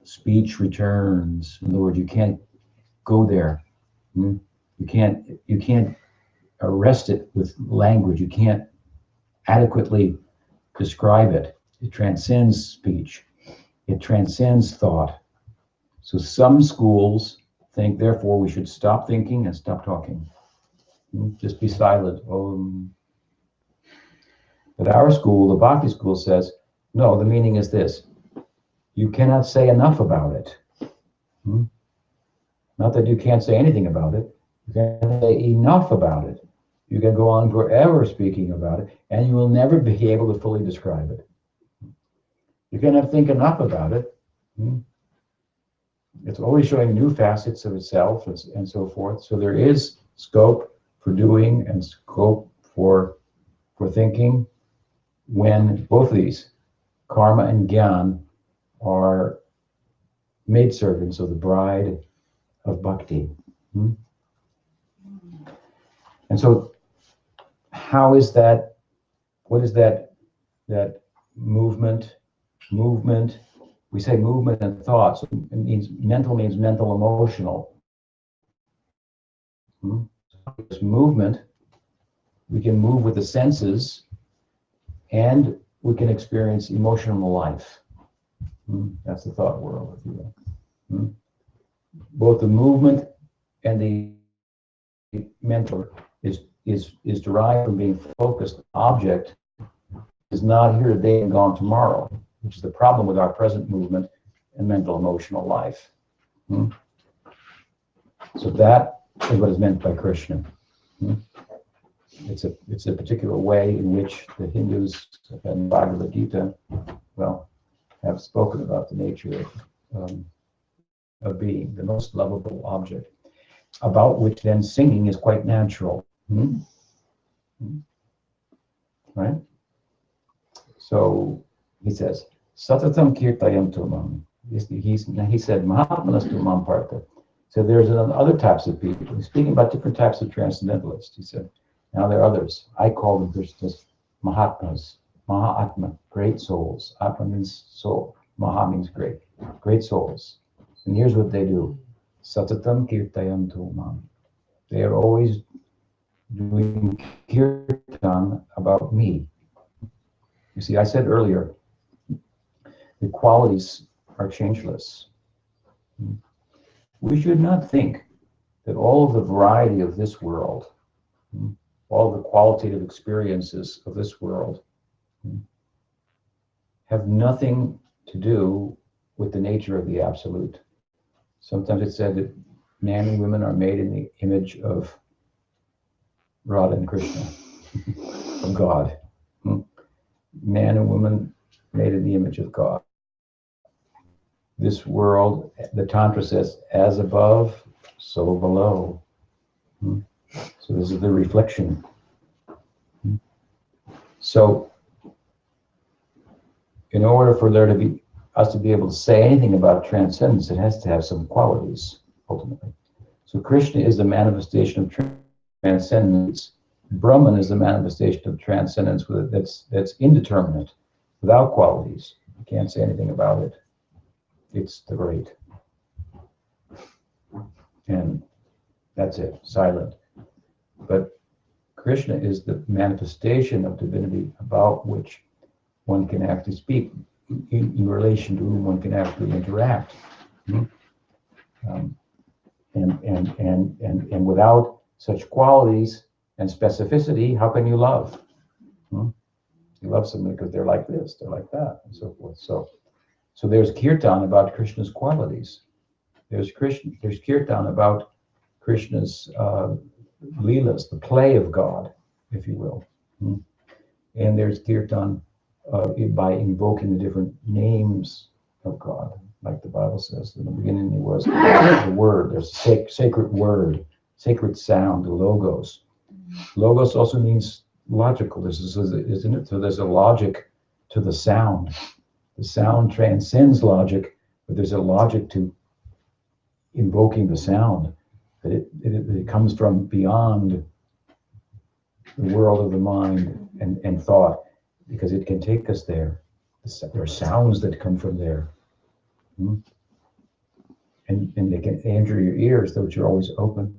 speech returns. In other words, you can't go there. You can't arrest it with language. You can't adequately describe it. It transcends speech. It transcends thought. So some schools think, therefore, we should stop thinking and stop talking. Just be silent. But our school, the Bhakti school, says, no, the meaning is this. You cannot say enough about it. Not that you can't say anything about it. You can say enough about it. You can go on forever speaking about it, and you will never be able to fully describe it. You cannot think enough about it. It's always showing new facets of itself and so forth. So there is scope for doing and scope for thinking when both of these, karma and gyan, are maidservants of the bride of bhakti. And so how is that, what is that movement? We say movement and thought, so it means mental emotional. This movement, we can move with the senses and we can experience emotional life. That's the thought world, if you will. Both the movement and the mental is derived from being focused. Object is not here today and gone tomorrow, which is the problem with our present movement and mental emotional life. So that is what is meant by Krishna. It's a particular way in which the Hindus and Bhagavad Gita, have spoken about the nature of being, the most lovable object, about which then singing is quite natural. Right? So he says, Satatam kirtayam tumam. He said, Mahatmanas tumam partha. So there's other types of people. He's speaking about different types of transcendentalists. He said, now there are others. I call them just Mahatmas, Mahatma, great souls. Atma means soul. Maha means great. Great souls. And here's what they do. Satatam kirtayam tumam. They are always doing kirtan about me. You see, I said earlier, the qualities are changeless. We should not think that all of the variety of this world, all the qualitative experiences of this world, have nothing to do with the nature of the absolute. Sometimes it's said that man and women are made in the image of Radha and Krishna, of God. Man and woman made in the image of God. This world, the Tantra says, as above, so below. So this is the reflection. So, in order for us to be able to say anything about transcendence, it has to have some qualities, ultimately. So Krishna is the manifestation of transcendence. Brahman is the manifestation of transcendence that's indeterminate, without qualities. You can't say anything about it. It's the great. And that's it, silent. But Krishna is the manifestation of divinity about which one can actually speak, in relation to whom one can actually interact. And without such qualities and specificity, how can you love? You love somebody because they're like this, they're like that, and so forth. So there's kirtan about Krishna's qualities. There's kirtan about Krishna's leelas, the play of God, if you will. And there's kirtan by invoking the different names of God, like the Bible says. In the beginning, there was the word. There's a sacred word, sacred sound, the logos. Logos also means logical. Isn't it? So there's a logic to the sound. The sound transcends logic, but there's a logic to invoking the sound. That it comes from beyond the world of the mind and thought, because it can take us there. There are sounds that come from there. And they can enter your ears, though you're always open.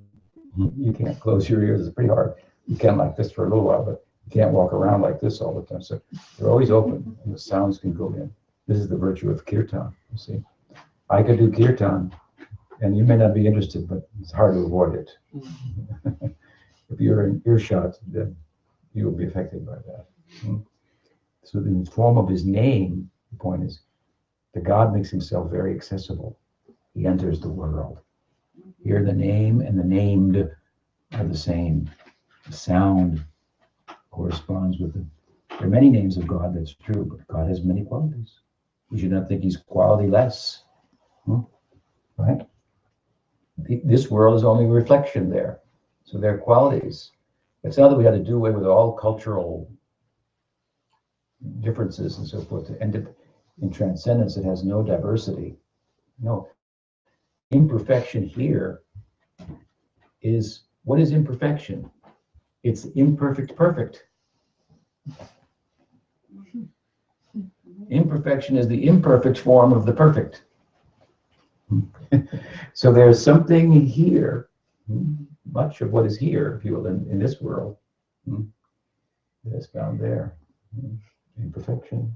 You can't close your ears, it's pretty hard. You can like this for a little while, but you can't walk around like this all the time. So they're always open, and the sounds can go in. This is the virtue of kirtan, you see. I could do kirtan, and you may not be interested, but it's hard to avoid it. If you're in earshot, then you will be affected by that. So in the form of his name, the point is, the God makes himself very accessible. He enters the world. Here the name and the named are the same. The sound corresponds with the... There are many names of God, that's true, but God has many qualities. You should not think he's quality less. Right? This world is only a reflection there. So there are qualities. It's not that we had to do away with all cultural differences and so forth to end up in transcendence. It has no diversity. No. Imperfection here is, what is imperfection? It's imperfect perfect. Imperfection is the imperfect form of the perfect. So there's something here, much of what is here, if you will, in this world, that is found there. Imperfection.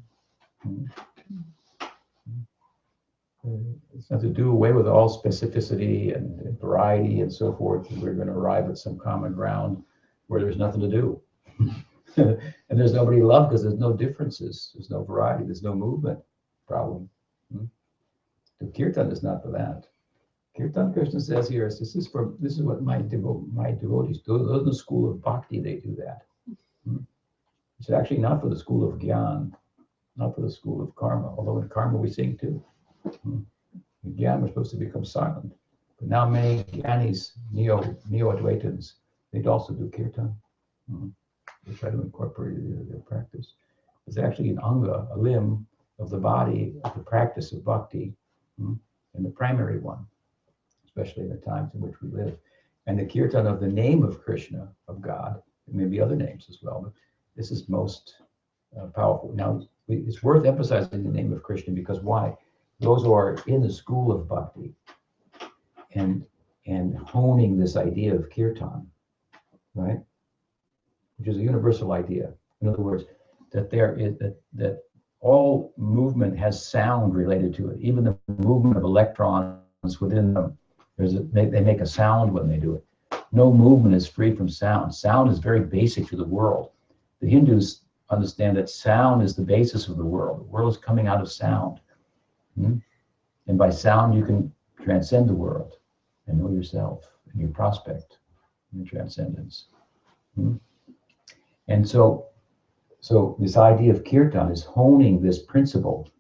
It's not to do away with all specificity and variety and so forth. We're going to arrive at some common ground where there's nothing to do. And there's nobody to love because there's no differences, there's no variety, there's no movement problem. The kirtan is not for that. Kirtan, Krishna says here, this is what my devotees do. Those in the school of bhakti, they do that. It's actually not for the school of gyan, not for the school of karma, although in karma we sing too. In gyan we're supposed to become silent. But now many gyanis, neo-Advaitins, they'd also do kirtan. They try to incorporate it into their practice. It's actually an anga, a limb of the body, of the practice of bhakti, and the primary one, especially in the times in which we live. And the kirtan of the name of Krishna, of God, and maybe other names as well, but this is most powerful. Now, it's worth emphasizing the name of Krishna because why? Those who are in the school of bhakti and honing this idea of kirtan, right? Which is a universal idea. In other words, that there is that all movement has sound related to it. Even the movement of electrons within them, they make a sound when they do it. No movement is free from sound. Sound is very basic to the world. The Hindus understand that sound is the basis of the world. The world is coming out of sound. And by sound, you can transcend the world and know yourself and your prospect in transcendence. And so this idea of kirtan is honing this principle.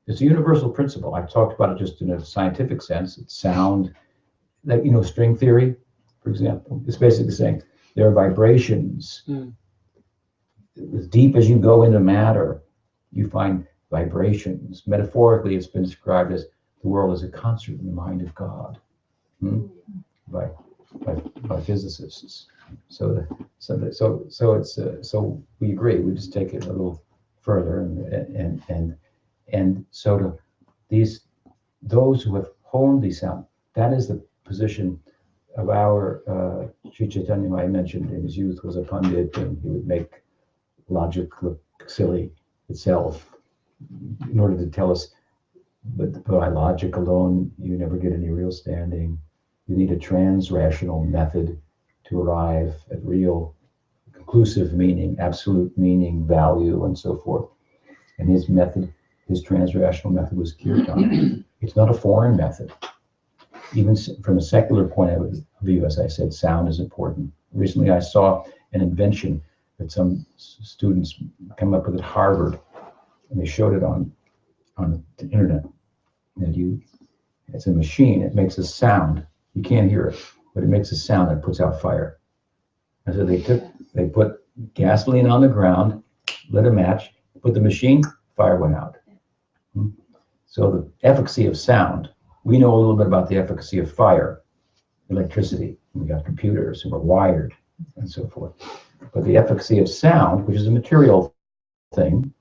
It's a universal principle. I've talked about it just in a scientific sense. It's sound, like, string theory, for example. It's basically saying there are vibrations. As deep as you go into matter, you find vibrations. Metaphorically, it's been described as the world as a concert in the mind of God by physicists. So we agree. We just take it a little further, and so to those who have honed these sound, that is the position of our Sri Chaitanya. I mentioned in his youth was a pundit, and he would make logic look silly itself in order to tell us that by logic alone you never get any real standing. You need a trans-rational method to arrive at real conclusive meaning, absolute meaning, value, and so forth. And his method, his trans-rational method was kirtan. It's not a foreign method. Even from a secular point of view, as I said, sound is important. Recently I saw an invention that some students come up with at Harvard, and they showed it on the internet. And it's a machine, it makes a sound. You can't hear it, but it makes a sound that puts out fire. And so they put gasoline on the ground, lit a match, put the machine, fire went out. So the efficacy of sound, we know a little bit about the efficacy of fire, electricity. We got computers and we're wired and so forth. But the efficacy of sound, which is a material thing,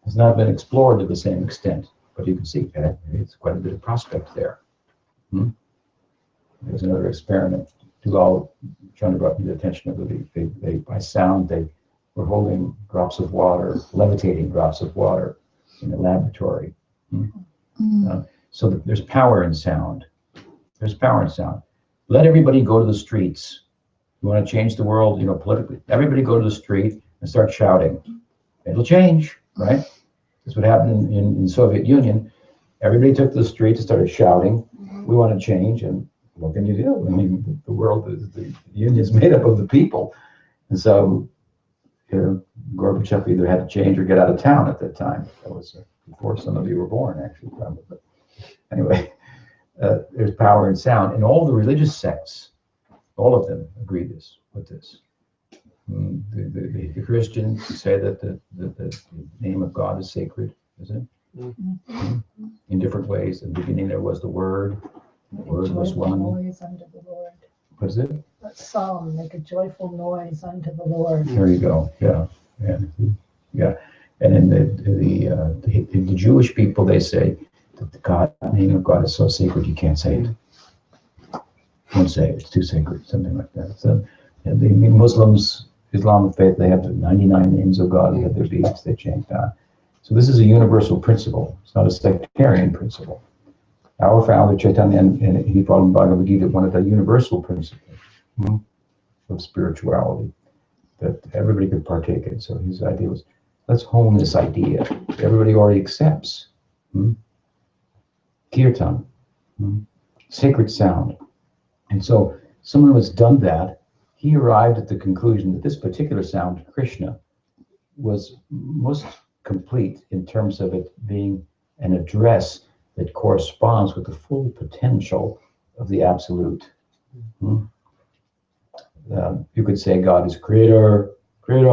has not been explored to the same extent. But you can see that it's quite a bit of prospect there. There's another experiment. All trying to draw the attention of by sound, they were holding drops of water, levitating drops of water in a laboratory. Mm. So there's power in sound. There's power in sound. Let everybody go to the streets. You want to change the world, politically. Everybody go to the street and start shouting. It'll change, right? That's what happened in Soviet Union. Everybody took to the streets and started shouting, "We want to change." And what can you do? I mean, the world, the union is made up of the people, and so Gorbachev either had to change or get out of town at that time. That was before some of you were born, actually, probably. But anyway, there's power in sound, and all the religious sects, all of them agree with this. The Christians say that the name of God is sacred, isn't it? In different ways. In the beginning, there was the Word. The Word was one. Noise unto the Lord. What is it? That psalm, make a joyful noise unto the Lord. There you go. Yeah. And then the Jewish people, they say that the name of God is so sacred you can't say it. Don't say it. It's too sacred. Something like that. So the Muslims, Islamic faith, they have the 99 names of God. They have their beads. They chant that. So this is a universal principle. It's not a sectarian principle. Our founder Chaitanya, and he followed in Bhagavad Gita, one of the universal principles of spirituality that everybody could partake in. So his idea was, let's hone this idea that everybody already accepts. Kirtan, sacred sound. And so someone who has done that, he arrived at the conclusion that this particular sound, Krishna, was most complete in terms of it being an address that corresponds with the full potential of the absolute. You could say God is creator, great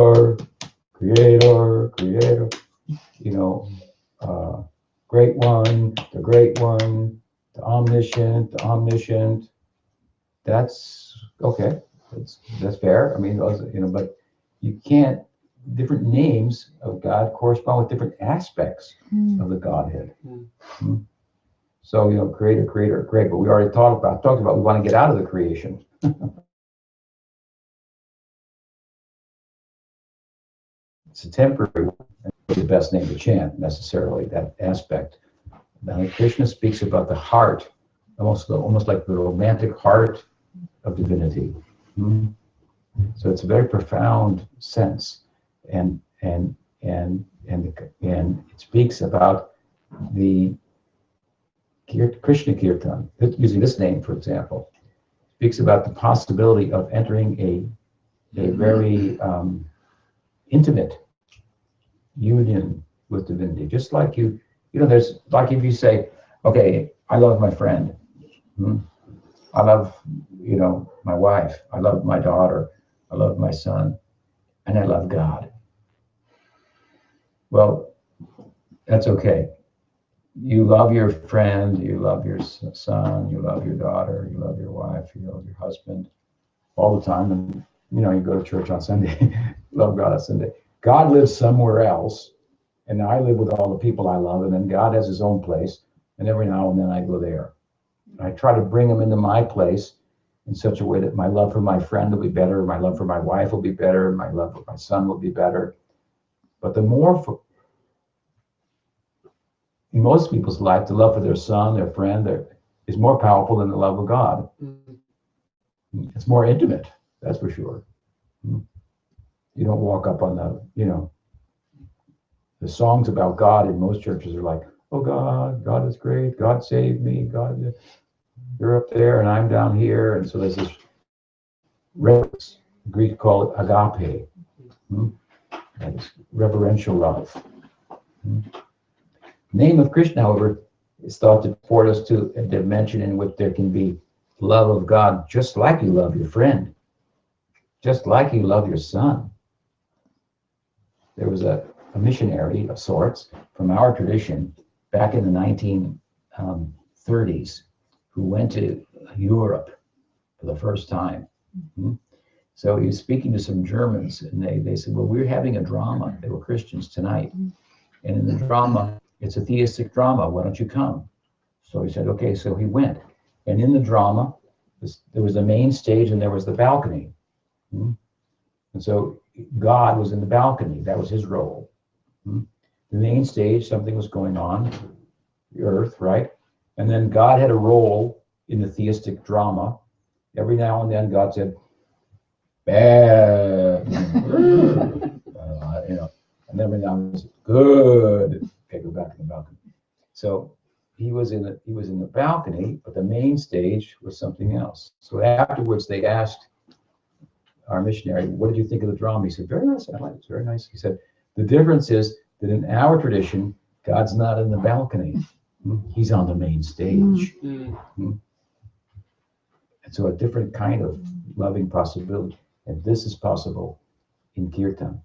one, the omniscient. That's okay. That's fair. I mean, but you can't. Different names of God correspond with different aspects of the Godhead. So, creator, great. But we already talked about we want to get out of the creation. It's a temporary one. The best name to chant necessarily, that aspect. Now, Krishna speaks about the heart, almost like the romantic heart of divinity. So it's a very profound sense, and it speaks about the Krishna Kirtan. Using this name, for example, speaks about the possibility of entering a very intimate union with divinity. Just like there's like if you say, okay, I love my friend. I love, my wife. I love my daughter. I love my son. And I love God. Well, that's okay. You love your friend. You love your son. You love your daughter. You love your wife. You love your husband all the time. And, you go to church on Sunday. Love God on Sunday. God lives somewhere else. And I live with all the people I love. And then God has his own place. And every now and then I go there. I try to bring them into my place in such a way that my love for my friend will be better, my love for my wife will be better, my love for my son will be better. But in most people's life, the love for their son, their friend, is more powerful than the love of God. It's more intimate, that's for sure. You don't walk up on the songs about God in most churches are like, oh God is great, God saved me, God, you're up there and I'm down here. And so there's this reverence, Greek call it agape, that is reverential love. Name of Krishna, however, is thought to port us to a dimension in which there can be love of God just like you love your friend, just like you love your son. There was a missionary of sorts from our tradition back in the 1930s who went to Europe for the first time. So he was speaking to some Germans, and they said, well, we're having a drama. They were Christians tonight. And in the drama, it's a theistic drama. Why don't you come? So he said, okay. So he went. And in the drama, there was the main stage and there was the balcony. And so God was in the balcony. That was his role. the main stage, something was going on, the earth, right? And then God had a role in the theistic drama. Every now and then God said, bad, and every now and then, good, okay, go back to the balcony. So he was in the balcony, but the main stage was something else. So afterwards they asked our missionary, what did you think of the drama? He said, very nice, I liked it, very nice. He said, the difference is that in our tradition, God's not in the balcony. He's on the main stage. And so a different kind of loving possibility. And this is possible in Kirtan.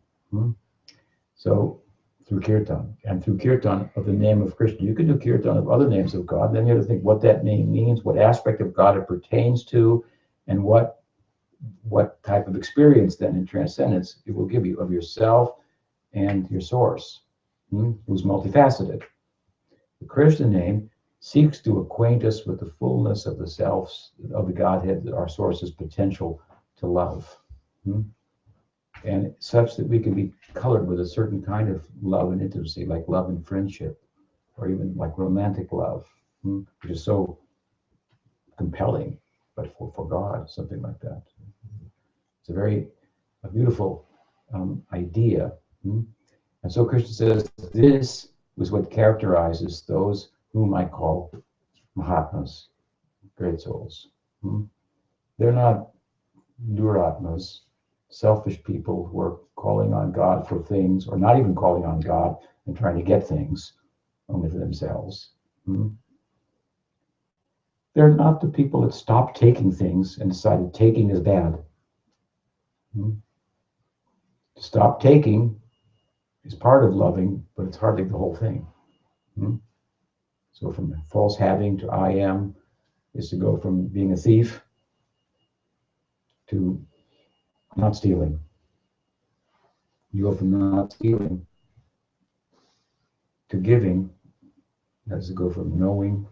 So through Kirtan, and through Kirtan of the name of Krishna, you can do Kirtan of other names of God. Then you have to think what that name means, what aspect of God it pertains to, and what type of experience then in transcendence it will give you of yourself and your source, who's multifaceted. The Krishna name seeks to acquaint us with the fullness of the selves, of the Godhead, our source's potential to love. And such that we can be colored with a certain kind of love and intimacy, like love and friendship, or even like romantic love, which is so compelling, but for God, something like that. It's a beautiful idea. And so Krishna says, this was what characterizes those whom I call Mahatmas, great souls. They're not Duratmas, selfish people who are calling on God for things, or not even calling on God and trying to get things only for themselves. They're not the people that stopped taking things and decided taking is bad. To stop taking is part of loving, but it's hardly the whole thing. So from false having to I am is to go from being a thief to not stealing. You go from not stealing to giving. That's to go from knowing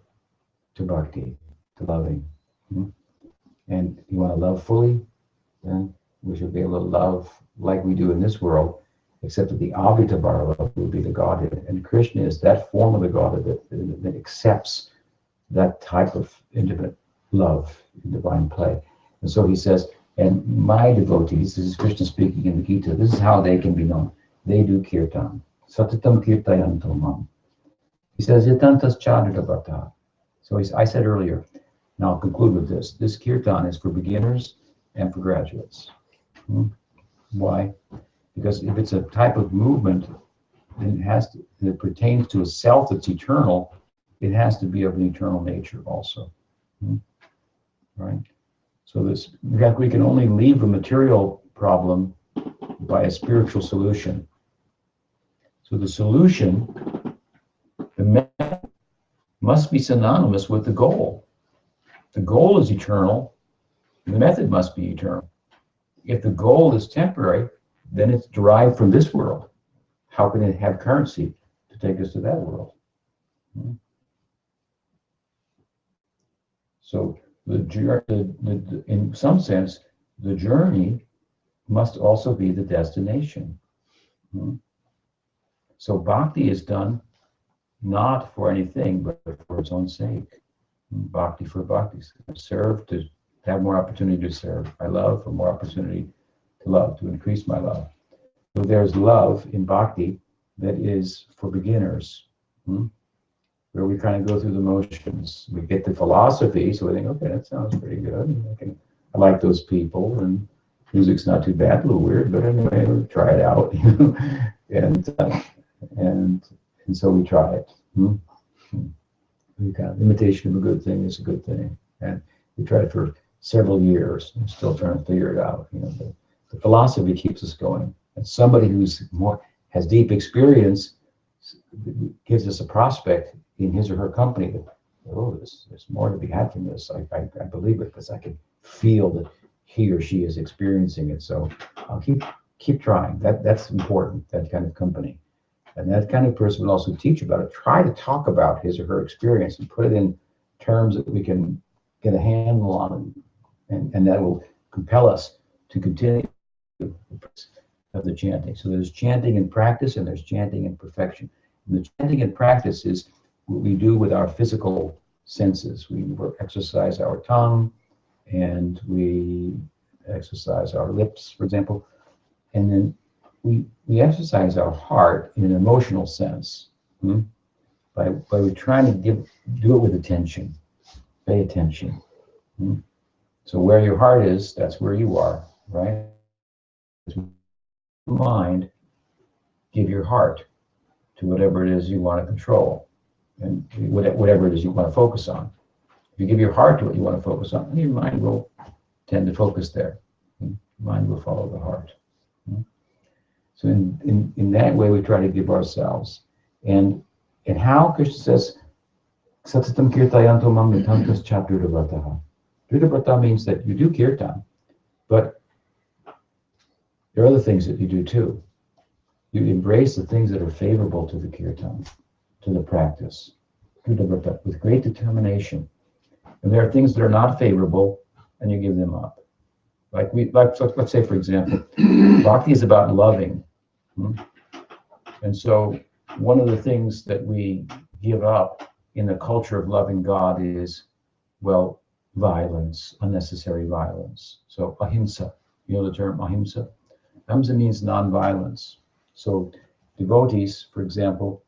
to bhakti, to loving. And you want to love fully, then we should be able to love like we do in this world, except that the object of our love will be the Godhead. And Krishna is that form of the Godhead that accepts that type of intimate love in divine play. And so he says, and my devotees, this is Krishna speaking in the Gita, this is how they can be known. They do kirtan. Satatam kirtayanto mam. He says, yatantas chadradabhata. So I said earlier, and I'll conclude with this. This kirtan is for beginners and for graduates. Why? Because if it's a type of movement that pertains to a self that's eternal, it has to be of an eternal nature also. Right? So we can only leave a material problem by a spiritual solution. So the solution, the method, must be synonymous with the goal. The goal is eternal, the method must be eternal. If the goal is temporary, then it's derived from this world. How can it have currency to take us to that world? So in some sense, the journey must also be the destination. So bhakti is done not for anything, but for its own sake. Bhakti for bhakti. Serve to have more opportunity to serve. I love for more opportunity to love, to increase my love. So there's love in bhakti that is for beginners, where we kind of go through the motions. We get the philosophy, so we think, okay, that sounds pretty good. I like those people, and music's not too bad, a little weird, but anyway, we'll try it out. And so we try it. We kind of, imitation of a good thing is a good thing, and we tried it for several years. I'm still trying to figure it out. The philosophy keeps us going, and somebody who's has deep experience gives us a prospect in his or her company that, there's more to be had from this. I believe it because I can feel that he or she is experiencing it. So I'll keep trying. That's important. That kind of company. And that kind of person will also teach about it. Try to talk about his or her experience and put it in terms that we can get a handle on, and that will compel us to continue of the chanting. So there's chanting in practice and there's chanting in perfection. And the chanting and practice is what we do with our physical senses. We exercise our tongue, and we exercise our lips, for example, and then we exercise our heart in an emotional sense, by trying to do it with attention, pay attention. So where your heart is, that's where you are, right? Mind, give your heart to whatever it is you want to control, and whatever it is you want to focus on. If you give your heart to what you want to focus on, your mind will tend to focus there. Mind will follow the heart. So in that way, we try to give ourselves. And how Krishna says, Satsatam kirtayanto mam nitantas chapdurdavrataha. Drudavrata means that you do kirtan, but there are other things that you do too. You embrace the things that are favorable to the kirtan, to the practice, drudavrata, with great determination. And there are things that are not favorable, and you give them up. Let's say, for example, bhakti is about loving. And so one of the things that we give up in the culture of loving God is, well, violence, unnecessary violence. So ahimsa, you know the term ahimsa? Ahimsa means non-violence. So devotees, for example,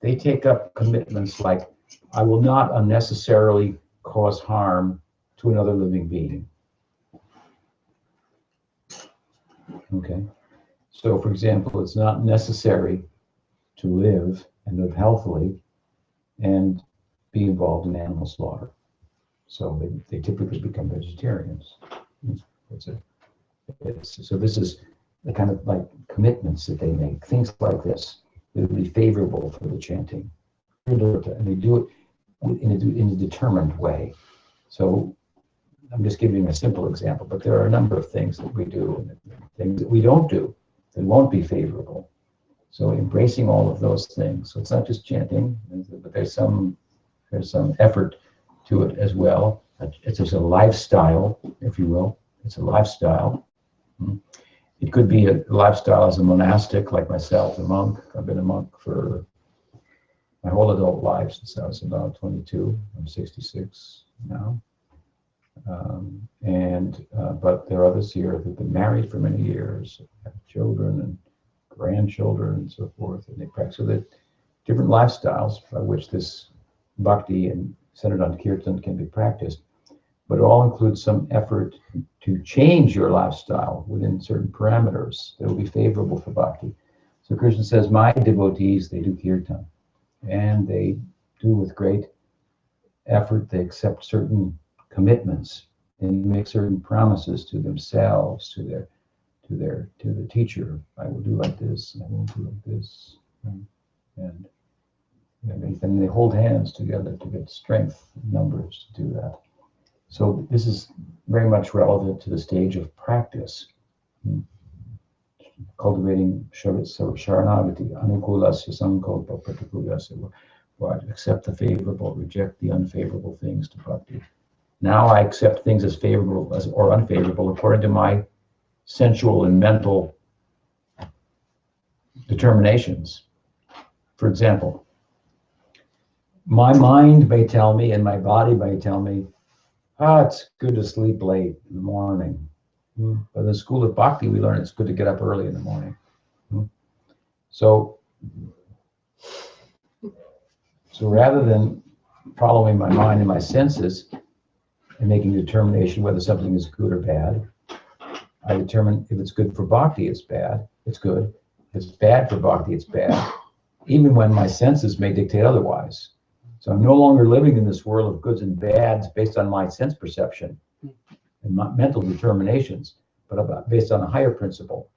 they take up commitments like, I will not unnecessarily cause harm to another living being. Okay? So, for example, it's not necessary to live and live healthily and be involved in animal slaughter. So they typically become vegetarians. So this is the kind of like commitments that they make, things like this that would be favorable for the chanting. And they do it in a determined way. So I'm just giving you a simple example, but there are a number of things that we do and things that we don't do that won't be favorable. So embracing all of those things. So it's not just chanting, but there's some effort to it as well. It's just a lifestyle, if you will. It's a lifestyle. It could be a lifestyle as a monastic, like myself, a monk. I've been a monk for my whole adult life since I was about 22. I'm 66 now. But there are others here who've been married for many years, have children and grandchildren and so forth, and they practice. So there are different lifestyles by which this bhakti and centered on kirtan can be practiced, but it all includes some effort to change your lifestyle within certain parameters that will be favorable for bhakti. So Krishna says, my devotees, they do kirtan, and they do with great effort. They accept certain commitments and make certain promises to themselves, to the teacher. I will do like this, and I won't do like this, and they hold hands together to get strength in numbers to do that. So this is very much relevant to the stage of practice, cultivating sharanagati, anukulasya sankalpa pratikulasya, accept the favorable, reject the unfavorable things to bhakti. Now I accept things as favorable or unfavorable according to my sensual and mental determinations. For example, my mind may tell me and my body may tell me, it's good to sleep late in the morning. But in the school of bhakti, we learn it's good to get up early in the morning. So rather than following my mind and my senses and making a determination whether something is good or bad, I determine if it's good for bhakti, it's bad, it's good. If it's bad for bhakti, it's bad, even when my senses may dictate otherwise. So I'm no longer living in this world of goods and bads based on my sense perception and my mental determinations, but based on a higher principle,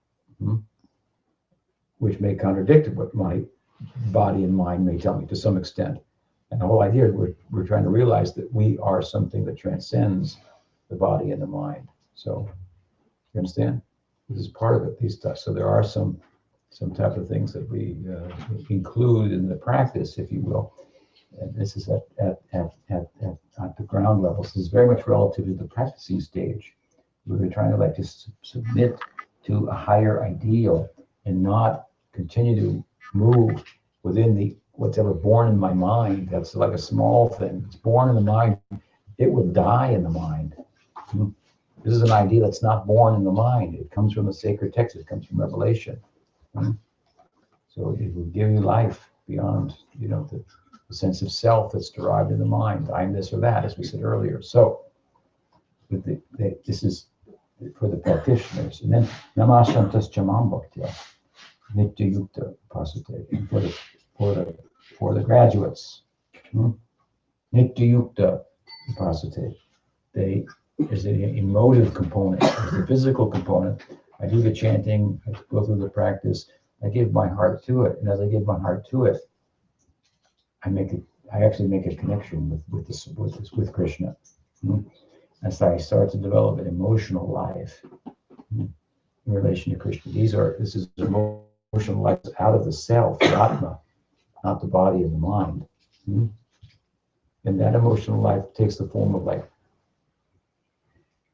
which may contradict what my body and mind may tell me to some extent. And the whole idea is we're trying to realize that we are something that transcends the body and the mind. So you understand? This is part of it, these stuff. So there are some type of things that we include in the practice, if you will. And this is at the ground level. So this is very much relative to the practicing stage. We're trying to submit to a higher ideal and not continue to move within the what's ever born in my mind, that's like a small thing. It's born in the mind. It will die in the mind. This is an idea that's not born in the mind. It comes from the sacred text. It comes from revelation. So it will give you life beyond, the sense of self that's derived in the mind. I'm this or that, as we said earlier. So this is for the practitioners. And then Namashantas Chamam Bhaktya, Nitya Yukta Pasute. And for the graduates, Nitya Yukta Pasute. There's an emotive component, there's a physical component. I do the chanting, I go through the practice, I give my heart to it, and as I give my heart to it, I actually make a connection with Krishna. And so I start to develop an emotional life in relation to Krishna. This is emotional life out of the self, the Atma, not the body and the mind. And that emotional life takes the form of like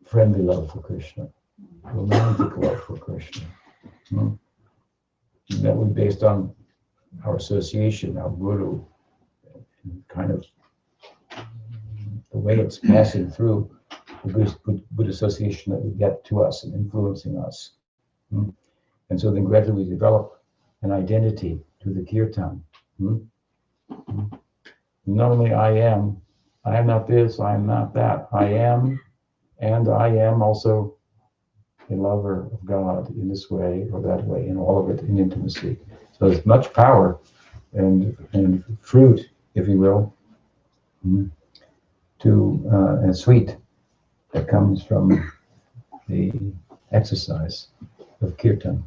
friendly love for Krishna, romantic love for Krishna. That would be based on our association, our guru, and kind of the way it's passing through the Buddha association that we get to us and influencing us. And so then gradually we develop an identity through the kirtan. Not only I am not this, I am not that. I am, and I am also a lover of God in this way or that way, and all of it in intimacy. So there's much power and fruit, if you will, and sweet that comes from the exercise of kirtan.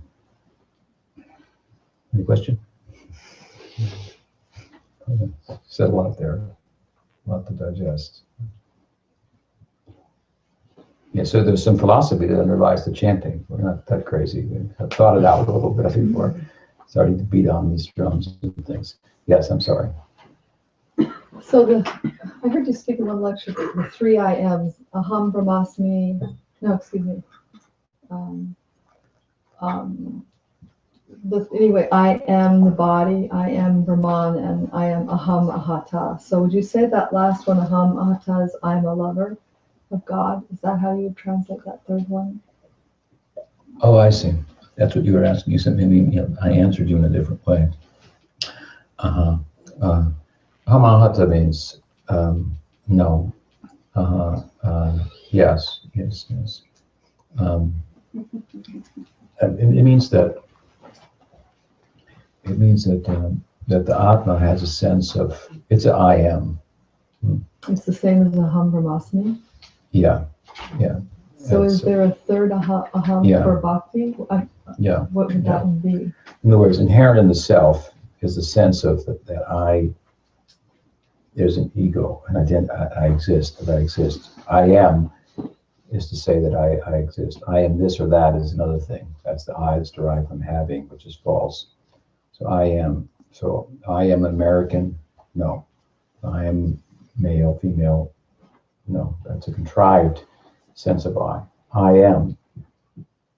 Any question? Said a lot there, a lot to digest. Yeah, so there's some philosophy that underlies the chanting. We're not that crazy. I've thought it out a little bit before starting to beat on these drums and things. Yes, I'm sorry. So I heard you speak in one lecture, the 3 I Ams, Aham Brahmasmi, anyway, I am the body, I am Brahman, and I am Aham Ahata. So would you say that last one, Aham Ahata, is I'm a lover of God? Is that how you would translate that third one? Oh, I see. That's what you were asking. You said maybe I answered you in a different way. Aham Ahata means no. Yes. It means that that the Atma has a sense of it's an I am. It's the same as Aham Brahmasmi? Yeah. So is there a third Aham for Bhakti? What would that one be? In other words, inherent in the self is the sense of that there's an ego, and I exist, that I exist. I am is to say that I exist. I am this or that is another thing. That's the I that's derived from having, which is false. So I am. So I am American. No. I am male, female. No. That's a contrived sense of I. I am,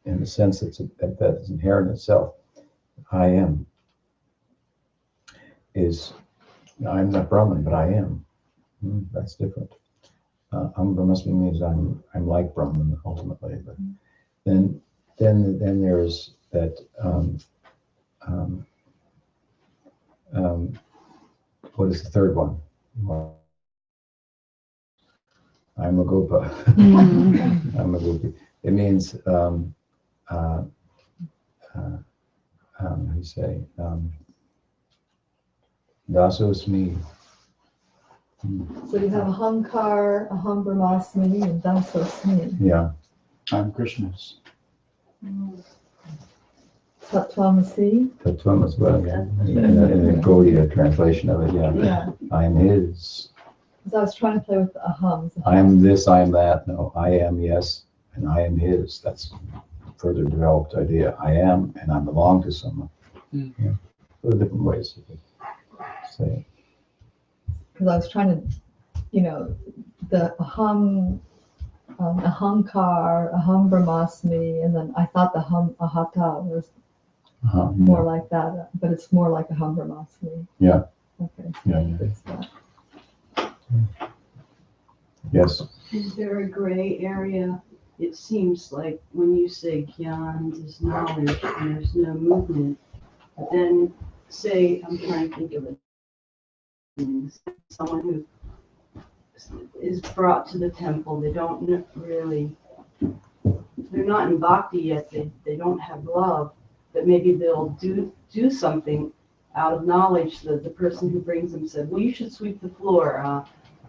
in the sense that's inherent in itself. I am is, I'm not Brahman, but I am. That's different. Brahmasmi means I'm like Brahman ultimately, but then there's that what is the third one? I'm a Gopa. I'm a Gopi. It means how do you say Dasosmi. So you have Ahankar, Aham Brahmasmi, and Dasosmi. Yeah. I'm Krishna's. Tattvamasi. Tattvam as well, yeah. In the Gaudiya translation of it, yeah. I am his. Because I was trying to play with the ahams. I am this, I am that. No, I am, yes, and I am his. That's a further developed idea. I am, and I belong to someone. Yeah. So different ways you could say it. Because I was trying to, the aham, ahankar, aham brahmasmi, and then I thought the aham ahata was More like that, but it's more like a hum brahmasmi. Yeah. Okay. Yeah. Fix that. Yes. Is there a gray area? It seems like when you say gyan is knowledge and there's no movement, but then say, I'm trying to think of it, someone who is brought to the temple, they don't really, they're not in bhakti yet, they don't have love, but maybe they'll do something out of knowledge. The person who brings them said, well, you should sweep the floor,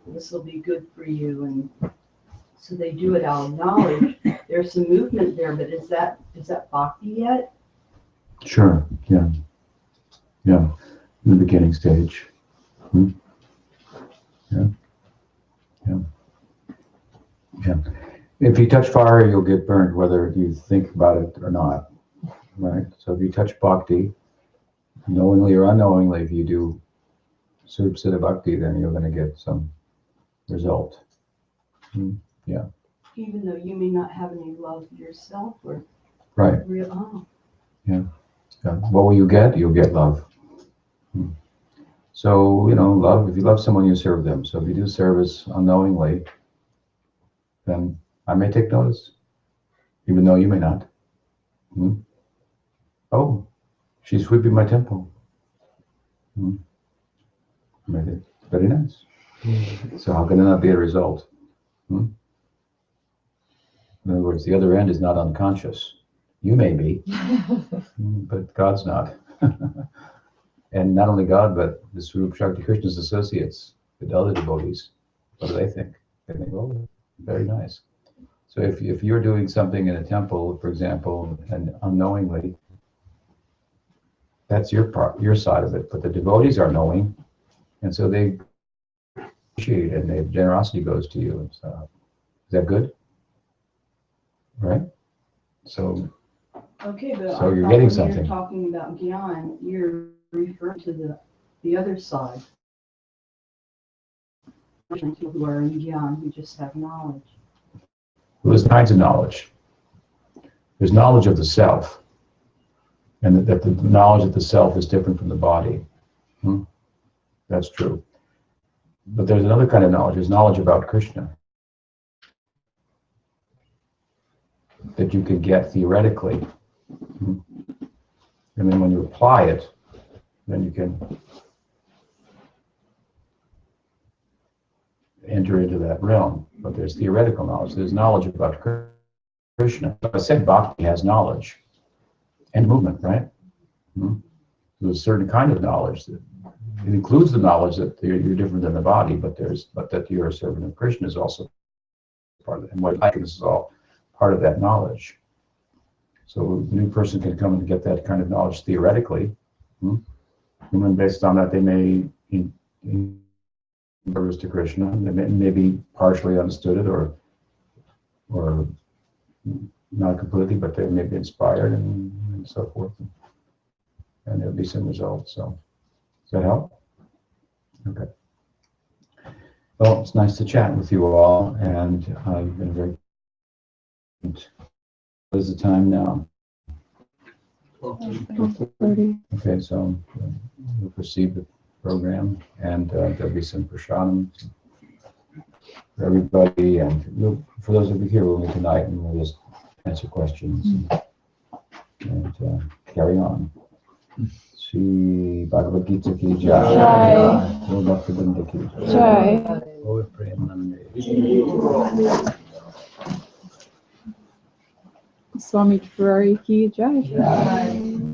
this will be good for you, and so they do it out of knowledge. There's some movement there, but is that bhakti yet? Sure. Yeah. Yeah. In the beginning stage. Yeah. Yeah. Yeah. If you touch fire, you'll get burned, whether you think about it or not. Right? So if you touch bhakti, knowingly or unknowingly, if you do Siddha Bhakti, then you're going to get some result. Yeah. Even though you may not have any love yourself, or Right. real. Oh. Yeah. What will you get? You'll get love. So, love, if you love someone, you serve them. So if you do service unknowingly, then I may take notice, even though you may not. Oh, she's sweeping my temple. Very nice. So how can it not be a result? In other words, the other end is not unconscious. You may be, but God's not. And not only God, but the Swarup Shakti Krishna's associates, the other devotees. What do they think? They think, oh, very nice. So if you're doing something in a temple, for example, and unknowingly, that's your part, your side of it. But the devotees are knowing, and so they appreciate it, and their generosity goes to you. So, is that good? Right? So. Okay, but So you're getting when something. you're talking about gyan, you're referring to the other side. People who are in gyan, who just have knowledge. Well, there's kinds of knowledge. There's knowledge of the self, and that the knowledge of the self is different from the body. That's true. But there's another kind of knowledge. There's knowledge about Krishna that you can get theoretically. And then when you apply it, then you can enter into that realm. But there's theoretical knowledge. There's knowledge about Krishna. I said bhakti has knowledge and movement, right? There's a certain kind of knowledge that it includes the knowledge that you're different than the body, but that you're a servant of Krishna is also part of it. And what likeness is all part of that knowledge. So a new person can come and get that kind of knowledge theoretically. And then based on that, they may in service to Krishna, they may be partially understood it or not completely, but they may be inspired and so forth. And there'll be some results. So does that help? Okay. Well, it's nice to chat with you all, and you've been very good. What is the time now? 12:30. Okay, so we'll proceed with the program, and there'll be some prasadam for everybody, and for those of you here, we'll meet tonight, and we'll just answer questions and carry on. Shri Bhagavad Gita ki jai. Jai Bhakti Vrinda ki jai. Jai. Oi Premanande. Swami Tripurari ki jai. Jai.